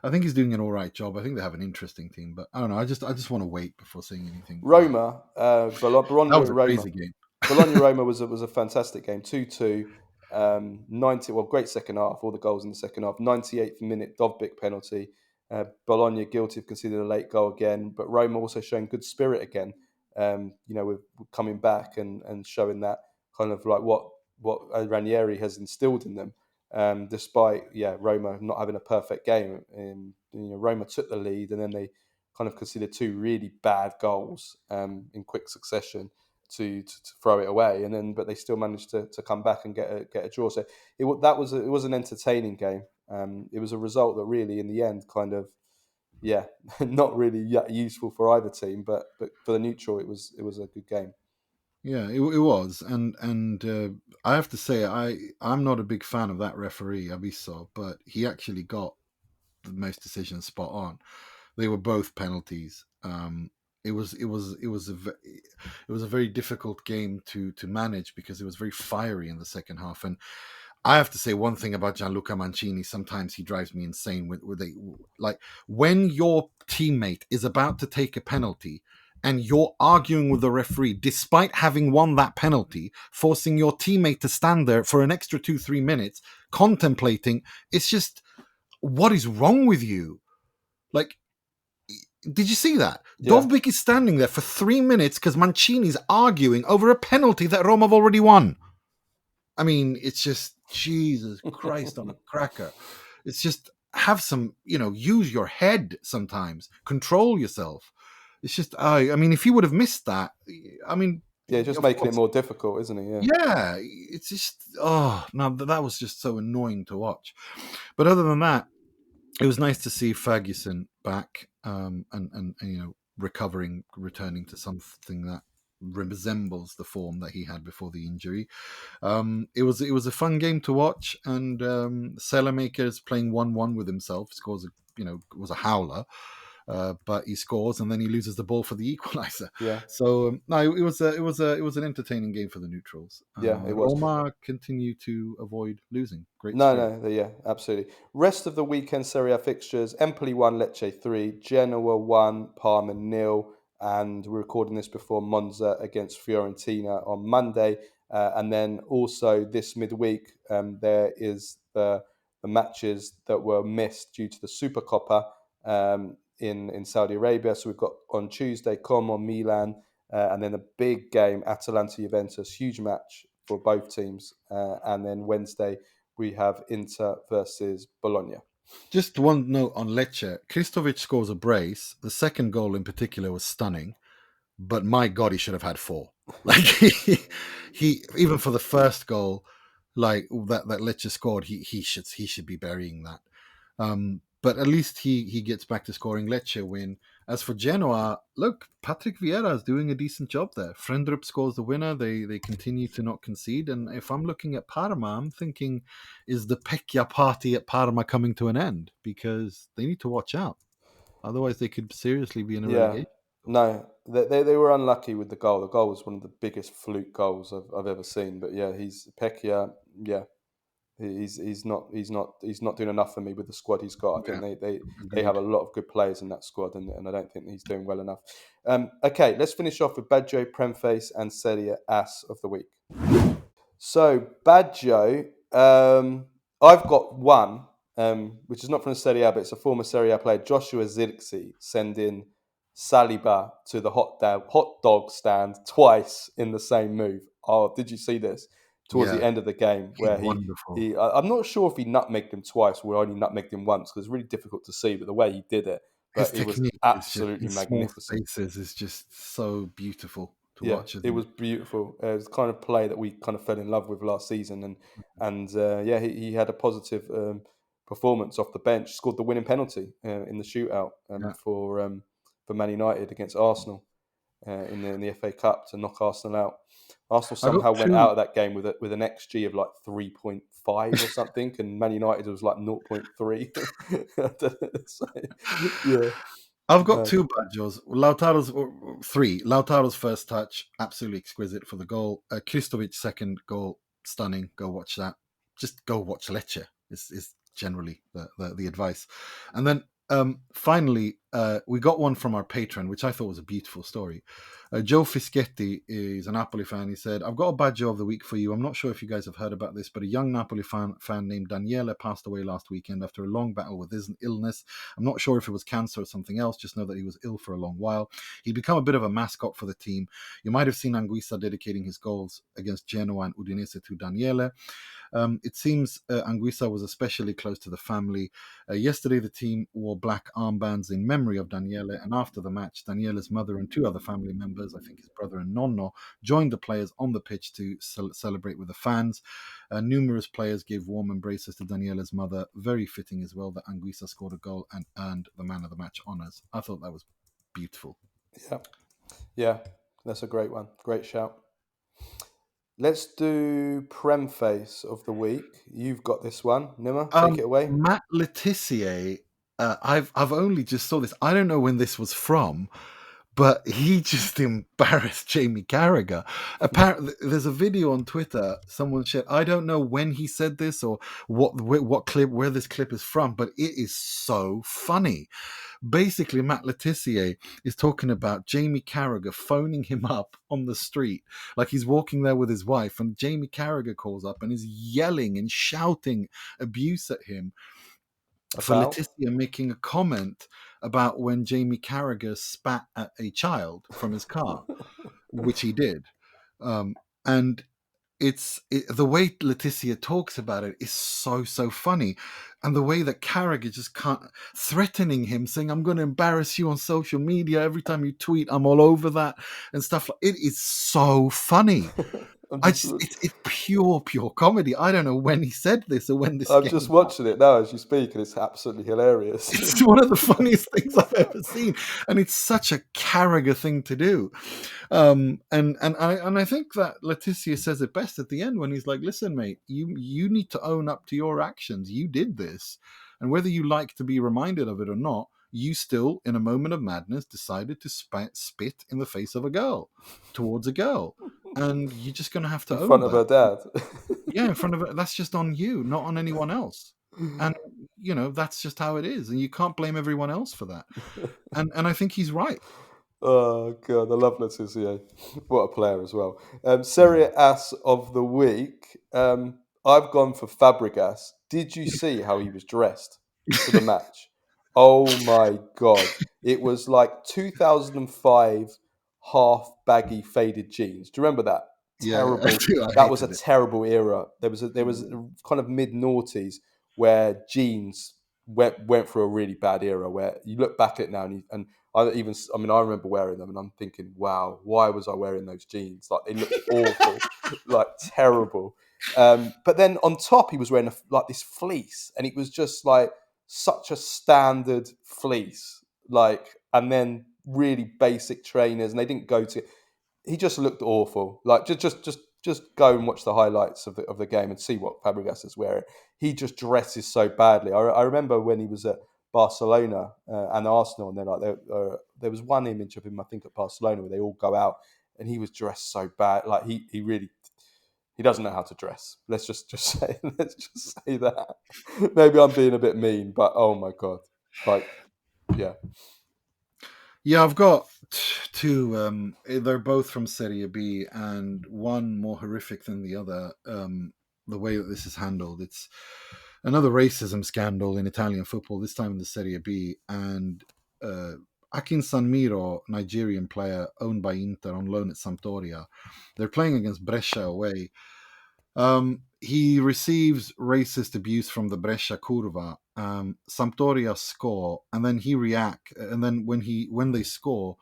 I think he's doing an all right job. I think they have an interesting team, but I don't know. I just want to wait before saying anything. Roma, Bologna, that was a Roma. crazy game. Bologna Roma was a fantastic game. 2-2, 90. Well, great second half. All the goals in the second half. 98th minute Dovbyk penalty. Bologna guilty of conceding a late goal again, but Roma also showing good spirit again. With coming back and showing that kind of like what Ranieri has instilled in them, despite Roma not having a perfect game. Roma took the lead and then they kind of conceded two really bad goals in quick succession to throw it away, but they still managed to come back and get a draw. So it was an entertaining game. It was a result that really, in the end, kind of not really useful for either team, but for the neutral, it was a good game. Yeah, it was, and I have to say, I'm not a big fan of that referee Abisso, but he actually got the most decisions spot on. They were both penalties. It was a very difficult game to manage because it was very fiery in the second half. And I have to say one thing about Gianluca Mancini. Sometimes he drives me insane with when your teammate is about to take a penalty and you're arguing with the referee despite having won that penalty, forcing your teammate to stand there for an extra 2-3 minutes contemplating. It's just, what is wrong with you? Like, did you see that? Yeah. Dovbyk is standing there for 3 minutes because Mancini's arguing over a penalty that Roma have already won. I mean, it's just, Jesus Christ on a cracker. It's just, have some, use your head sometimes. Control yourself. It's just, I mean, if he would have missed that, I mean... Yeah, just making it more difficult, isn't he? Yeah, it's just, that was just so annoying to watch. But other than that, it was nice to see Ferguson back and returning to something that resembles the form that he had before the injury. It was a fun game to watch, and Sellermaker's playing 1-1 with himself, scores was a howler. But he scores and then he loses the ball for the equalizer. Yeah. So no, it was an entertaining game for the neutrals. Yeah, it was. Roma continue to avoid losing. Great. Yeah, absolutely. Rest of the weekend Serie A fixtures: Empoli 1, Lecce 3, Genoa 1, Parma 0, and we're recording this before Monza against Fiorentina on Monday. And then also this midweek, there is the matches that were missed due to the Supercoppa in Saudi Arabia. So we've got on Tuesday Como, Milan, and then a big game, Atalanta Juventus, huge match for both teams. And then Wednesday we have Inter versus Bologna. Just one note on Lecce. Kristovic scores a brace. The second goal in particular was stunning, but my God, he should have had 4. Like he even for the first goal, like that Lecce scored, he should be burying that. But at least he gets back to scoring. Lecce win. As for Genoa, look, Patrick Vieira is doing a decent job there. Frendrup scores the winner. They continue to not concede. And if I'm looking at Parma, I'm thinking, is the Pecchia party at Parma coming to an end? Because they need to watch out. Otherwise, they could seriously be in a relegation. No, they were unlucky with the goal. The goal was one of the biggest fluke goals I've ever seen. But yeah, Pecchia. Yeah. He's not doing enough for me with the squad he's got. I think they have a lot of good players in that squad, and I don't think he's doing well enough. Okay, let's finish off with Baggio, Premface and Serie Ass of the week. So Baggio, I've got one, which is not from the Serie A, but it's a former Serie A player, Joshua Zirkzee, sending Saliba to the hot dog stand twice in the same move. Oh, did you see this? Towards the end of the game, where he I'm not sure if he nutmegged him twice or only nutmegged him once, because it's really difficult to see, but the way he did it, it was absolutely magnificent. Small spaces is just so beautiful to watch. It was beautiful. It was the kind of play that we kind of fell in love with last season, and he had a positive performance off the bench. Scored the winning penalty in the shootout for Man United against Arsenal in the FA Cup to knock Arsenal out. Arsenal somehow went out of that game with an XG of like 3.5 or something, and Man United was like 0.3. I've got 2 Baggios. Lautaro's 3. Lautaro's first touch, absolutely exquisite for the goal. Kristovic second goal, stunning. Go watch that. Just go watch Lecce. Is generally the advice. And then Finally, we got one from our patron, which I thought was a beautiful story. Joe Fischetti is a Napoli fan. He said, I've got a Baggio of the week for you. I'm not sure if you guys have heard about this, but a young Napoli fan named Daniele passed away last weekend after a long battle with his illness. I'm not sure if it was cancer or something else. Just know that he was ill for a long while. He'd become a bit of a mascot for the team. You might have seen Anguissa dedicating his goals against Genoa and Udinese to Daniele. It seems Anguissa was especially close to the family. Yesterday, the team wore black armbands in memory of Daniele, and after the match, Daniele's mother and two other family members, I think his brother and nonno, joined the players on the pitch to celebrate with the fans. Numerous players gave warm embraces to Daniele's mother. Very fitting as well that Anguissa scored a goal and earned the man of the match honours. I thought that was beautiful. Yeah, that's a great one. Great shout. Let's do Premface of the week. You've got this one, Nima. Take it away. Matt Letizia. I've only just saw this. I don't know when this was from, but he just embarrassed Jamie Carragher. Apparently, there's a video on Twitter someone shared. I don't know when he said this or what clip, where this clip is from, but it is so funny. Basically, Matt Letizia is talking about Jamie Carragher phoning him up on the street, like he's walking there with his wife, and Jamie Carragher calls up and is yelling and shouting abuse at him for Letizia making a comment about when Jamie Carragher spat at a child from his car, which he did. And the way Letizia talks about it is so funny, and the way that Carragher just can't, threatening him, saying, "I'm going to embarrass you on social media every time you tweet. I'm all over that," and stuff. It is so funny. It's pure comedy. I don't know when he said this or when this. I'm just watching it now as you speak, and it's absolutely hilarious. It's one of the funniest things I've ever seen, and it's such a Carragher thing to do. And I think that Letizia says it best at the end when he's like, "Listen, mate, you need to own up to your actions. You did this, and whether you like to be reminded of it or not, you still, in a moment of madness, decided to spit in the face of a girl, towards a girl, and you're just going to have to own in front of her dad." Yeah, in front of her. That's just on you, not on anyone else. And that's just how it is, and you can't blame everyone else for that. And I think he's right. Oh god, I love Letizia. What a player as well. Serie Ass of the week. I've gone for Fabregas. Did you see how he was dressed for the match? Oh my god. It was like 2005 half baggy faded jeans. Do you remember that? Terrible. Yeah, that was a terrible era. There was a kind of mid noughties where jeans went through a really bad era where you look back at it now and I remember wearing them and I'm thinking, wow, why was I wearing those jeans? Like they looked awful, like terrible. But then on top, he was wearing this fleece, and it was just like such a standard fleece, and then really basic trainers, and they didn't go to. He just looked awful. Like just go and watch the highlights of the game and see what Fabregas is wearing. He just dresses so badly. I remember when he was at Barcelona and Arsenal, and there was one image of him, I think, at Barcelona where they all go out and he was dressed so bad. Like he really doesn't know how to dress. Let's just say that. Maybe I'm being a bit mean, but oh my god, yeah. Yeah, I've got two. They're both from Serie B, and one more horrific than the other. The way that this is handled, it's another racism scandal in Italian football. This time in the Serie B, and Akin Sanmiro, Nigerian player owned by Inter on loan at Sampdoria, they're playing against Brescia away. He receives racist abuse from the Brescia Curva. Sampdoria score, and then he reacts. And then when they score,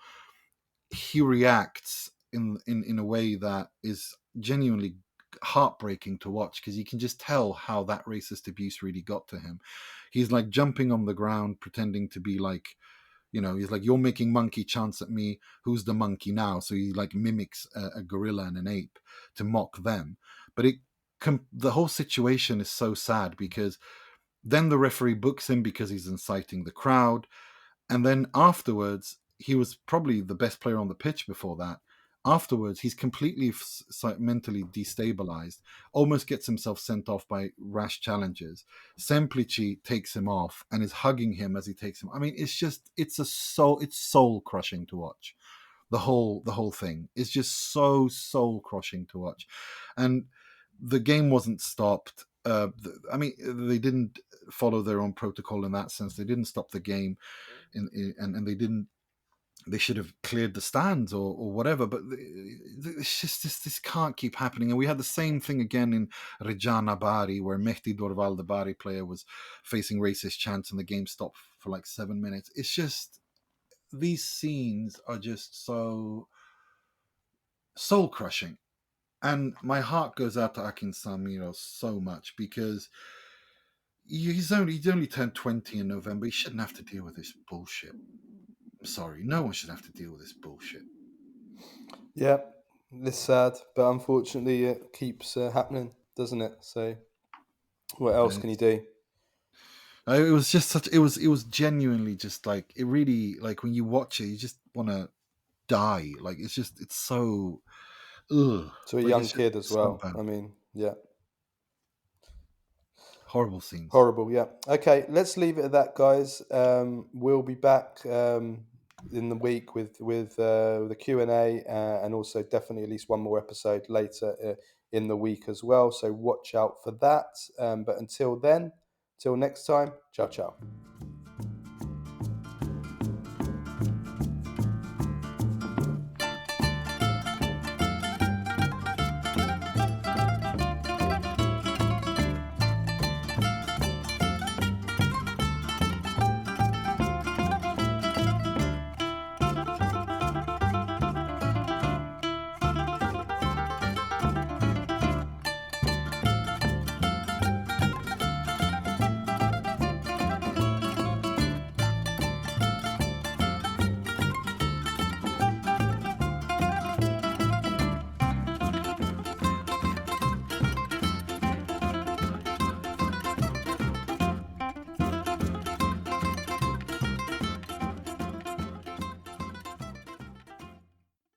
he reacts in a way that is genuinely heartbreaking to watch, because you can just tell how that racist abuse really got to him. He's like jumping on the ground, pretending to be like, he's like, "You're making monkey chants at me. Who's the monkey now?" So he like mimics a gorilla and an ape to mock them. But the whole situation is so sad, because then the referee books him because he's inciting the crowd. And then afterwards, he was probably the best player on the pitch before that. Afterwards, he's completely mentally destabilized, almost gets himself sent off by rash challenges. Semplici takes him off and is hugging him as he takes him. I mean, it's soul crushing to watch. The whole thing is just so soul crushing to watch, and the game wasn't stopped. They didn't follow their own protocol in that sense. They didn't stop the game, and they didn't. They should have cleared the stands or whatever, but it's just this can't keep happening. And we had the same thing again in Reggiana Bari, where Mehdi Dorval, the Bari player, was facing racist chants and the game stopped for like 7 minutes. It's just, these scenes are just so soul crushing. And my heart goes out to Akin Samiro so much, because he's only turned 20 in November. He shouldn't have to deal with this bullshit. Sorry, no one should have to deal with this bullshit. Yeah, it's sad, but unfortunately it keeps happening, doesn't it? So what else can you do? It was just such. It was genuinely just like, it really, like, when you watch it, you just want to die. Like, it's so. Ugh. To a Like, young kid as well. So I mean, yeah. Horrible scenes. Horrible, yeah. Okay, let's leave it at that, guys. We'll be back in the week with the Q&A and also definitely at least one more episode later in the week as well. So watch out for that. But until then, till next time, ciao, ciao.